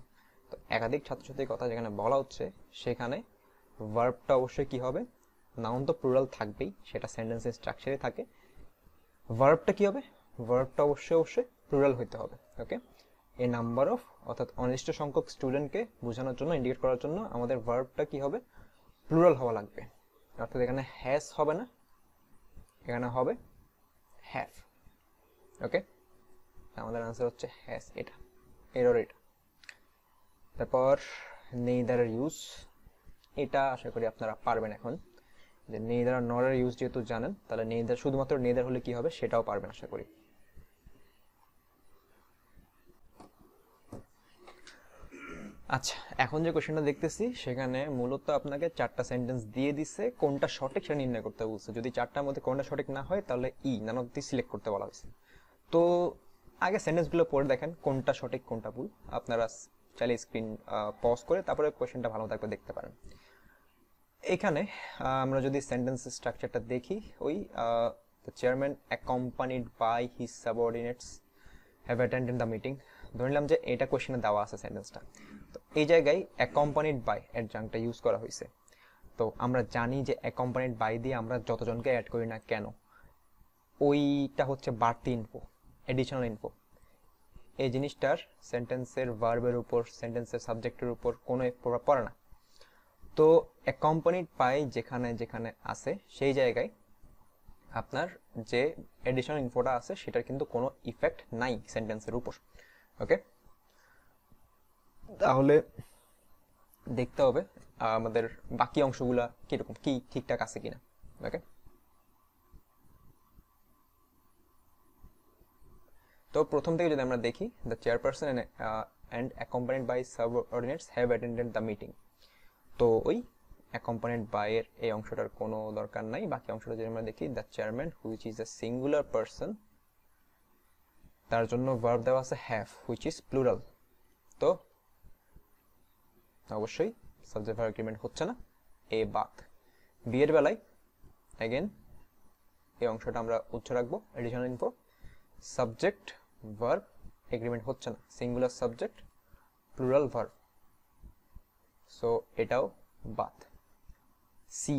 তো একাধিক ছাত্রছাত্রীর কথা যেখানে বলা হচ্ছে সেখানে ভার্বটা অবশ্যই কি হবে? নাউন তো প্লুরাল থাকবেই, সেটা সেন্টেন্সের স্ট্রাকচারে থাকে। ভার্বটা কি হবে? ভার্বটা অবশ্যই প্লুরাল হইতে হবে। ওকে, এ নাম্বার অফ অর্থাৎ অনির্দিষ্ট সংখ্যক স্টুডেন্টকে বোঝানোর জন্য, ইন্ডিকেট করার জন্য আমাদের ভার্বটা কি হবে? প্লুরাল হওয়া লাগবে। অর্থাৎ এখানে হ্যাজ হবে না, এখানে হবে হ্যাভ। ওকে, আমাদের আনসার হচ্ছে হ্যাজ, এটা এরর এটা। তারপর নেইদারের ইউজ, এটা আশা করি আপনারা পারবেন এখন, যে নেইদার আর নরের ইউজ যেহেতু জানেন, তাহলে নেইদার শুধুমাত্র নেইদার হলে কি হবে সেটাও পারবেন আশা করি। আচ্ছা, এখন যে কোশ্চেনটা দেখতেছি সেখানে মূলত আপনাকে 4টা সেন্টেন্স দিয়ে দিছে, কোনটা সঠিক সেটা নির্ণয় করতে বলছে। যদি 4টার মধ্যে কোনটা সঠিক না হয় তাহলে নান অফ দি সিলেক্ট করতে বলা হয়েছে। তো আগে সেন্টেন্সগুলো পড়ে দেখেন কোনটা সঠিক কোনটা ভুল। আপনারা চাইলে স্ক্রিন পজ করে তারপরে কোশ্চেনটা ভালো থাকবে দেখতে পারেন। এখানে আমরা যদি সেন্টেন্স স্ট্রাকচারটা দেখি, ওই the chairman accompanied by his subordinates have attended the meeting, ধরলাম যে এটা কোশ্চেনে দেওয়া আছে সেন্টেন্সটা। তো এই জায়গায় অ্যাকম্পানিড বাই অ্যাডজাংক্টটা ইউজ করা হয়েছে। তো আমরা জানি যে অ্যাকম্পানিড বাই দিয়ে আমরা যতজনকে অ্যাড করি না কেন, ওইটা হচ্ছে বাড়তি ইনফো, এডিশনাল ইনফো। এই জিনিসটার সেন্টেন্সের ভার্বের উপর, সেন্টেন্সের সাবজেক্টের উপর কোনো প্রভাব পড়ে না। তো অ্যাকম্পানিড বাই যেখানে যেখানে আছে সেই জায়গায় আপনার যে এডিশনাল ইনফোটা আছে সেটার কিন্তু কোনো ইফেক্ট নাই সেন্টেন্সের উপর। ওকে, তাহলে দেখতে হবে আমাদের বাকি অংশগুলা কিরকম, কি ঠিকঠাক আছে কিনা। ওকে, তো প্রথম থেকে যদি আমরা দেখি, the chairperson and accompanied by subordinates have attended the meeting. তো ওই অ্যাকম্পানিড বাই এর এই অংশটার কোনো দরকার নাই। বাকি অংশটা যদি আমরা দেখি, the chairman which is a singular person, তার জন্য ভার্ব দেওয়া আছে হ্যাভ হুইচ ইজ প্লুরাল। তো অবশ্যই সাবজেক্ট ভার্ব এগ্রিমেন্ট হচ্ছে না, এ বাদ। বি এর বেলায় অ্যাগেন এই অংশটা আমরা উচ্চ রাখবো, additional info, subject verb agreement হচ্ছে না, singular subject plural verb, so এটাও বাদ। C,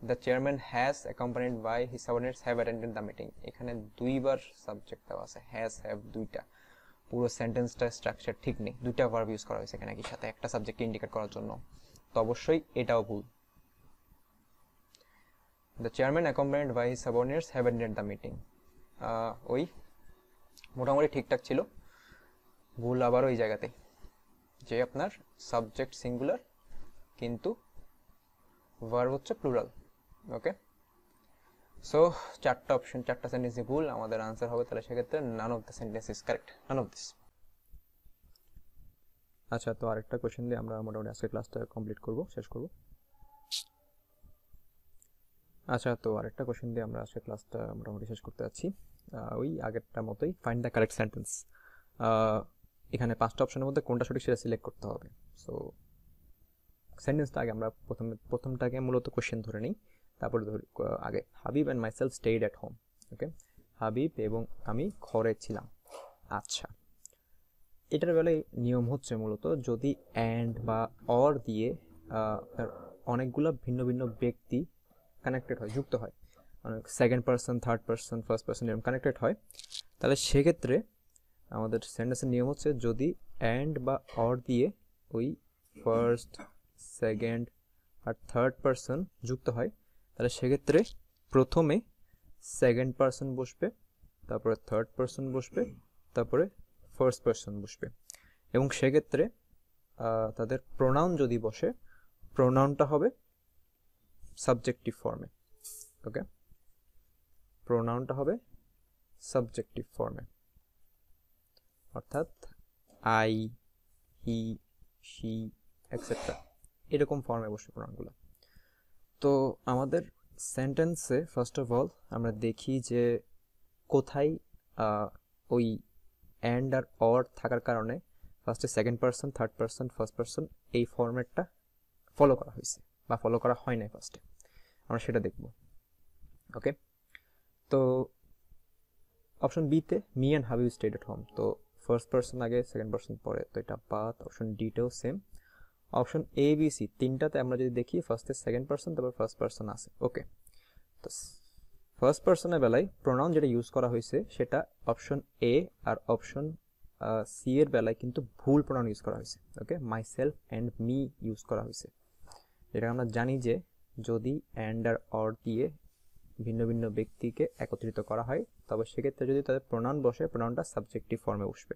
the chairman has accompanied by his subordinates have attended the meeting, এখানে দুইবার সাবজেক্ট দেওয়া আছে, হ্যাজ হ্যাভ দুইটা, পুরো সেন্টেন্সটা স্ট্রাকচার ঠিক নেই, দুইটা ভার্ব ইউজ করা হয়েছে এখানে একই সাথে একটা সাবজেক্টকে ইন্ডিকেট করার জন্য। তো অবশ্যই এটাও ভুল। The chairman accompanied by his subordinates have attended the meeting, ওই মোটামুটি ঠিকঠাক ছিল, ভুল আবার ওই জায়গাতে যে আপনার সাবজেক্ট সিঙ্গুলার কিন্তু ভার্ব হচ্ছে প্লুরাল। ওকে, সো 4টা অপশন, 4টা সেন্টেন্সই ভুল, আমাদের আনসার হবে তাহলে সেক্ষেত্রে none of the sentence is correct, none of this. আচ্ছা, তো আরেকটা কোশ্চেন দিয়ে আমরা মোটামুটি আজকে ক্লাসটা কমপ্লিট করব, শেষ করব। আচ্ছা, তো আরেকটা কোশ্চেন দিয়ে আমরা আজকে ক্লাসটা মোটামুটি শেষ করতে যাচ্ছি। ওই আগেরটা মতোই, ফাইন্ড দ্য কারেক্ট সেন্টেন্স। এখানে 5টা অপশনের মধ্যে কোনটা সঠিক সেটা সিলেক্ট করতে হবে। সো সেন্টেন্সটা আগে আমরা প্রথমটাকে মূলত কোশ্চেন ধরে নিই, তারপরে ধরি আগে Habib and myself stayed at home. Okay, Habib এবং আমি ঘরে ছিলাম। আচ্ছা, এটার বেলায় নিয়ম হচ্ছে মূলত যদি অ্যান্ড বা অর দিয়ে অনেকগুলো ভিন্ন ভিন্ন ব্যক্তি কানেক্টেড হয়, যুক্ত হয়, অনেক second person, third person, first person এরকম কানেক্টেড হয়, তাহলে সেক্ষেত্রে আমাদের সেন্টেন্সের নিয়ম হচ্ছে যদি অ্যান্ড বা অর দিয়ে ওই ফার্স্ট, সেকেন্ড আর থার্ড পার্সন যুক্ত হয়, তাহলে সেক্ষেত্রে প্রথমে সেকেন্ড পার্সন বসবে, তারপরে থার্ড পার্সন বসবে, তারপরে ফার্স্ট পার্সন বসবে, এবং সেক্ষেত্রে তাদের প্রোনাউন যদি বসে, প্রোনাউনটা হবে সাবজেক্টিভ ফর্মে। ওকে, প্রোনাউনটা হবে সাবজেক্টিভ ফর্মে। অর্থাৎ আই, হি, শি এটসেট্রা এরকম ফর্মে বসে প্রোনাউনগুলো। তো আমাদের সেন্টেন্সে ফার্স্ট অফ অল আমরা দেখি যে কোথায় ওই অ্যান্ড আর অর থাকার কারণে ফার্স্টে second person, third person, first person এই ফরম্যাটটা ফলো করা হয়েছে বা ফলো করা হয় নাই ফার্স্টে, আমরা সেটা দেখব। ওকে, তো অপশন বিতে me and Habib stayed at home, তো ফার্স্ট পারসন আগে সেকেন্ড পারসন পরে, তো এটা বাদ। অপশন ডিতেও same. Option A B C তিনটাতে আমরা যদি দেখি ফার্স্টে সেকেন্ড পারসন তারপর ফার্স্ট পারসন আছে। ওকে, তো ফার্স্ট পারসনের বেলায় প্রোনাউন যেটা ইউজ করা হয়েছে সেটা অপশন এ আর অপশন সি এর বেলায় কিন্তু ভুল প্রোনাউন ইউজ করা হয়েছে। Okay, myself and me use করা হয়েছে। এটা আমরা জানি যে যদি অ্যান্ড আর অর দিয়ে ভিন্ন ভিন্ন ব্যক্তিকে একত্রিত করা হয় তবে সেক্ষেত্রে যদি তাদের প্রোনাউন বসে প্রোনাউনটা সাবজেক্টিভ ফর্মে বসবে,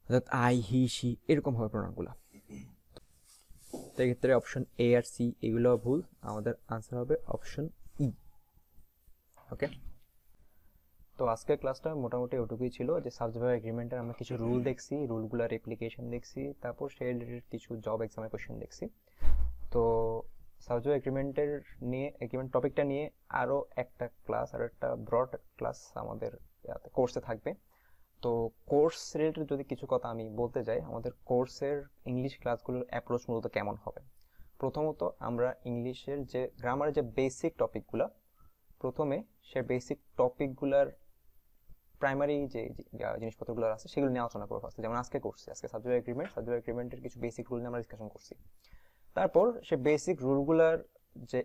অর্থাৎ আই, হি, শি এরকম হবে প্রোনাউনগুলো। সেক্ষেত্রে অপশন এ আর সি এগুলো ভুল, আমাদের আনসার হবে অপশন ই। ওকে, তো আজকের ক্লাসটা মোটামুটি ওটুকুই ছিল যে সাবজেক্ট ভার্ব এগ্রিমেন্টের আমরা কিছু রুল দেখছি, রুলগুলোর অ্যাপ্লিকেশন দেখছি, তারপর সেই রিলেটেড কিছু জব এক্সামের কোশ্চেন দেখছি। তো সাবজেক্ট এগ্রিমেন্টের নিয়ে এগ্রিমেন্ট টপিকটা নিয়ে আরও একটা ক্লাস আর একটা ব্রড ক্লাস আমাদের কোর্সে থাকবে। তো কোর্স রিলেটেড যদি কিছু কথা আমি বলতে যাই, আমাদের কোর্সের ইংলিশ ক্লাসগুলোর অ্যাপ্রোচ মূলত কেমন হবে। প্রথমত আমরা ইংলিশের যে গ্রামারের যে বেসিক টপিকগুলো, প্রথমে সে বেসিক টপিকগুলোর প্রাইমারি যে জিনিসপত্রগুলো আছে সেগুলো নিয়ে আলোচনা করবো ফার্স্টে। যেমন আজকে করছি, আজকে সাবজেক্ট এগ্রিমেন্টের কিছু বেসিক রুল নিয়ে আমরা ডিসকাশন করছি। তারপর সে বেসিক রুলগুলার যে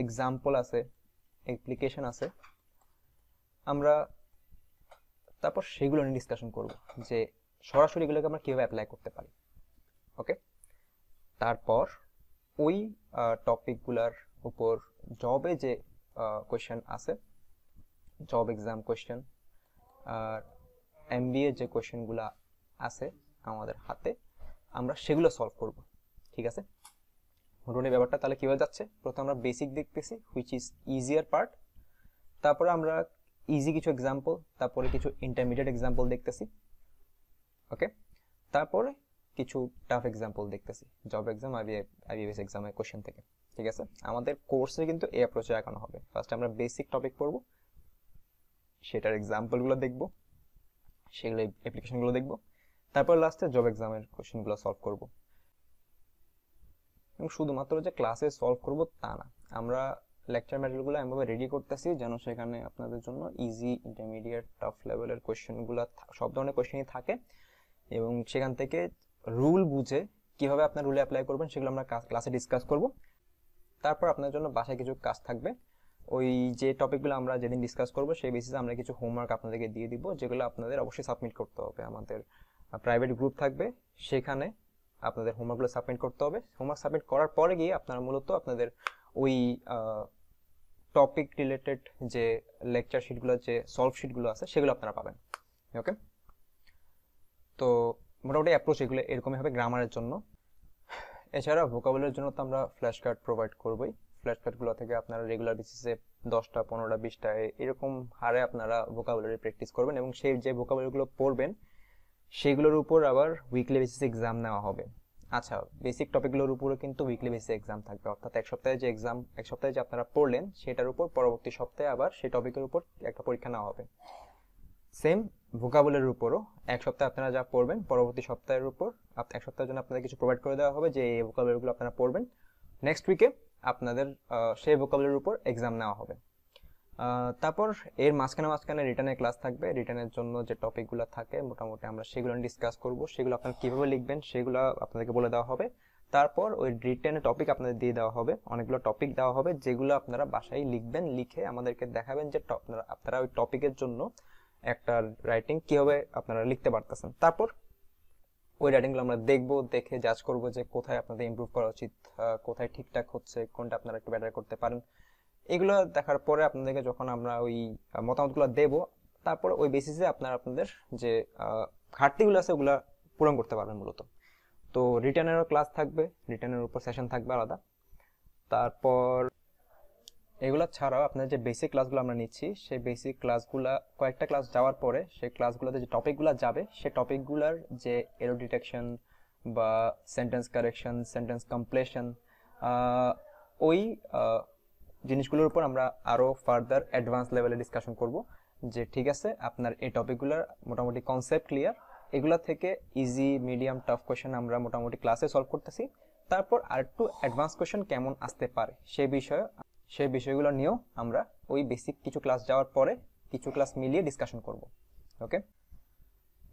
এক্সাম্পল আছে, অ্যাপ্লিকেশন আছে, আমরা তারপর সেগুলো নিয়ে ডিসকাশন করব যে সরাসরি এগুলোকে আমরা কীভাবে অ্যাপ্লাই করতে পারি। ওকে, তারপর ওই টপিকগুলার উপর জবে যে কোয়েশ্চেন আছে, জব এক্সাম কোয়েশ্চেন আর এমবিএ যে কোয়েশ্চেনগুলো আছে আমাদের হাতে, আমরা সেগুলো সলভ করব। ঠিক আছে, মোটামুটি ব্যাপারটা তাহলে কীভাবে যাচ্ছে, প্রথমে আমরা বেসিক দেখতেছি হুইচ ইজ ইজিয়ার পার্ট, তারপরে আমরা ইজি কিছু এক্সাম্পল, তারপরে কিছু ইন্টারমিডিয়েট এক্সাম্পল দেখতেছি। ওকে, তারপরে কিছু টাফ এক্সাম্পল দেখতেছি জব এক্সাম, আইবিএস এক্সামের কোশ্চেন থেকে। ঠিক আছে, আমাদের কোর্সে কিন্তু এই অ্যাপ্রোচে আগানো হবে। ফার্স্ট আমরা বেসিক টপিক পড়ব, সেটার এক্সাম্পলগুলো দেখব, সেগুলো অ্যাপ্লিকেশনগুলো দেখব, তারপর লাস্টে জব এক্সামের কোশ্চেনগুলো সলভ করব। এবং শুধুমাত্র যে ক্লাসে সলভ করব তা না, আমরা লেকচার ম্যাটেরিয়ালগুলো এমনভাবে রেডি করতেছি যেন সেখানে আপনাদের জন্য ইজি, ইন্টারমিডিয়েট, টাফ লেভেলের কোয়েশ্চেনগুলো, সব ধরনের কোয়েশ্চেনই থাকে এবং সেখান থেকে রুল বুঝে কিভাবে আপনার রুলে অ্যাপ্লাই করবেন সেগুলো আমরা ক্লাসে ডিসকাস করব। তারপর আপনার জন্য বাসায় কিছু কাজ থাকবে, ওই যে টপিকগুলো আমরা যেদিন ডিসকাস করব সেই বেসিসে আমরা কিছু হোমওয়ার্ক আপনাদেরকে দিয়ে দিব, যেগুলো আপনাদের অবশ্যই সাবমিট করতে হবে। আমাদের প্রাইভেট গ্রুপ থাকবে, সেখানে আপনাদের হোমওয়ার্কগুলো সাবমিট করতে হবে। হোমওয়ার্ক সাবমিট করার পরে গিয়ে আপনারা মূলত আপনাদের ওই টপিক রিলেটেড যে লেকচার শিটগুলো, যে সলভ শিটগুলো আছে সেগুলো আপনারা পাবেন। ওকে, তো মোটামুটি অ্যাপ্রোচ এগুলো এরকমই হবে গ্রামারের জন্য। এছাড়া ভোকাবুলারির জন্য তো আমরা ফ্ল্যাশ কার্ড প্রোভাইড করবোই। ফ্ল্যাশ কার্ডগুলো থেকে আপনারা রেগুলার বেসিসে 10টা 15টা 20টা এরকম হারে আপনারা ভোকাবুলারি প্র্যাকটিস করবেন এবং সেই যে ভোকাবুলারিগুলো পড়বেন সেগুলোর উপর আবার উইকলি বেসিসে এক্সাম নেওয়া হবে। আচ্ছা, বেসিক টপিকগুলোর উপরে কিন্তু উইকলি বেসিসে এক্সাম থাকবে, অর্থাৎ এক সপ্তাহে যে আপনারা পড়লেন সেটার উপর পরবর্তী সপ্তাহে আবার সেই টপিকের উপর একটা পরীক্ষা নেওয়া হবে। সেম ভোকাবুলারির উপরও এক সপ্তাহে আপনারা যা পড়বেন পরবর্তী সপ্তাহের উপর এক সপ্তাহের জন্য আপনাদের কিছু প্রোভাইড করে দেওয়া হবে যে এই ভোকাবুলারিগুলো আপনারা পড়বেন। নেক্সট উইকে আপনাদের সেই ভোকাবুলারির উপর এক্সাম নেওয়া হবে। তারপর এর মাঝখানে রিটার্নের ক্লাস থাকবে। রিটার্নের জন্য যে টপিকগুলো থাকে মোটামুটি আমরা সেগুলো ডিসকাস করব, সেগুলো আপনারা কীভাবে লিখবেন সেগুলো আপনাদেরকে বলে দেওয়া হবে। তারপর ওই রিটার্নের টপিক আপনাদের দিয়ে দেওয়া হবে, অনেকগুলো টপিক দেওয়া হবে যেগুলো আপনারা বাসায় লিখবেন, লিখে আমাদেরকে দেখাবেন যে আপনারা ওই টপিকের জন্য একটা রাইটিং কীভাবে আপনারা লিখতে পারতেছেন। তারপর ওই রাইটিংগুলো আমরা দেখব, দেখে জাজ করব যে কোথায় আপনাদের ইমপ্রুভ করা উচিত, কোথায় ঠিকঠাক হচ্ছে, কোনটা আপনারা একটু বেটার করতে পারেন। এগুলো দেখার পরে আপনাদেরকে যখন আমরা ওই মতামতগুলো দেব, তারপর ওই বেসিসে আপনাদের যে ঘাটতিগুলো আছে ওগুলো পূরণ করতে পারবেন মূলত। তো রিটার্নেরও ক্লাস থাকবে, রিটার্নের উপর সেশন থাকবে আলাদা। তারপর এগুলো ছাড়াও আপনার যে বেসিক ক্লাসগুলো আমরা নিচ্ছি সেই বেসিক ক্লাসগুলো কয়েকটা ক্লাস যাওয়ার পরে সেই ক্লাসগুলোতে যে টপিকগুলো যাবে সেই টপিকগুলোর যে এরর ডিটেকশন বা সেন্টেন্স কারেকশন, সেন্টেন্স কমপ্লিশন, ওই জিনিসগুলোর উপর আমরা আরও ফার্দার অ্যাডভান্স লেভেলে ডিসকাশন করব। যে ঠিক আছে, আপনার এই টপিকগুলোর মোটামুটি কনসেপ্ট ক্লিয়ার, এগুলা থেকে ইজি, মিডিয়াম, টাফ কোয়েশ্চেন আমরা মোটামুটি ক্লাসে সলভ করতেছি। তারপর আর একটু অ্যাডভান্স কোয়েশ্চেন কেমন আসতে পারে সেই বিষয়গুলো নিয়েও আমরা ওই বেসিক কিছু ক্লাস যাওয়ার পরে কিছু ক্লাস মিলিয়ে ডিসকাশন করব। ওকে,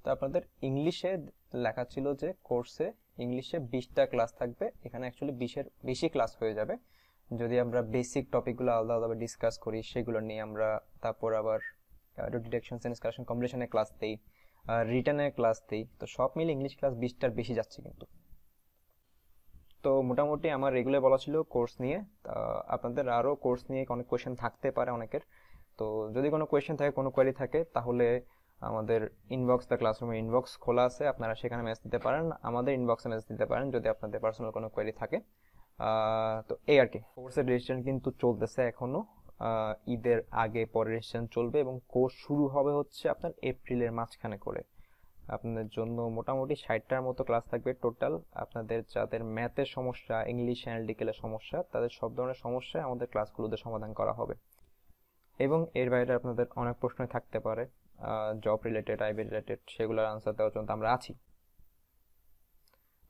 তো আপনাদের ইংলিশে লেখা ছিল যে কোর্সে ইংলিশে 20টা ক্লাস থাকবে, এখানে অ্যাকচুয়ালি 20-এর বেশি ক্লাস হয়ে যাবে যদি আমরা বেসিক টপিকগুলো আলাদা আলাদা ডিসকাস করি, সেগুলো নিয়ে আমরা তারপর আবার ডিটেকশন, সেন্টেন্স কারেকশন, কমপ্লিশনের ক্লাস দেই, রিটেনের ক্লাস দেই। তো সব মিলে ইংলিশ ক্লাস 20টার বেশি যাচ্ছে কিন্তু। তো মোটামুটি আমার রেগুলার বলা ছিল কোর্স নিয়ে। আপনাদের আরও কোর্স নিয়ে অনেক কোয়েশ্চেন থাকতে পারে অনেকের। তো যদি কোনো কোয়েশ্চেন থাকে, কোনো কোয়েরি থাকে, তাহলে আমাদের ইনবক্স, দ্য ক্লাসরুমের ইনবক্স খোলা আছে, আপনারা সেখানে মেসেজ দিতে পারেন, আমাদের ইনবক্সে মেসেজ দিতে পারেন যদি আপনাদের পার্সোনাল কোনো কোয়েরি থাকে। তো এই আর কি, কোর্সের রেজিস্ট্রেশন কিন্তু চলতেছে এখনো, ঈদের আগে পরে রেজিস্ট্রেশন চলবে এবং কোর্স শুরু হবে হচ্ছে আপনার এপ্রিলের মাঝখানে করে। আপনাদের জন্য মোটামুটি 60টার মতো ক্লাস থাকবে টোটাল। আপনাদের যাদের ম্যাথের সমস্যা, ইংলিশ অ্যানালিটিক্যালের সমস্যা, তাদের সব ধরনের সমস্যা আমাদের ক্লাসগুলোতে সমাধান করা হবে। এবং এর বাইরে আপনাদের অনেক প্রশ্নই থাকতে পারে, জব রিলেটেড, আইবি রিলেটেড, সেগুলোর আনসার দেওয়ার জন্য আমরা আছি।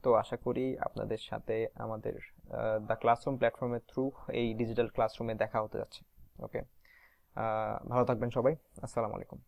তো আশা করি আপনাদের সাথে আমাদের দ্য ক্লাসরুম প্ল্যাটফর্মের থ্রু এই ডিজিটাল ক্লাসরুমে দেখা হতে যাচ্ছে। ওকে, ভালো থাকবেন সবাই। আসসালামু আলাইকুম।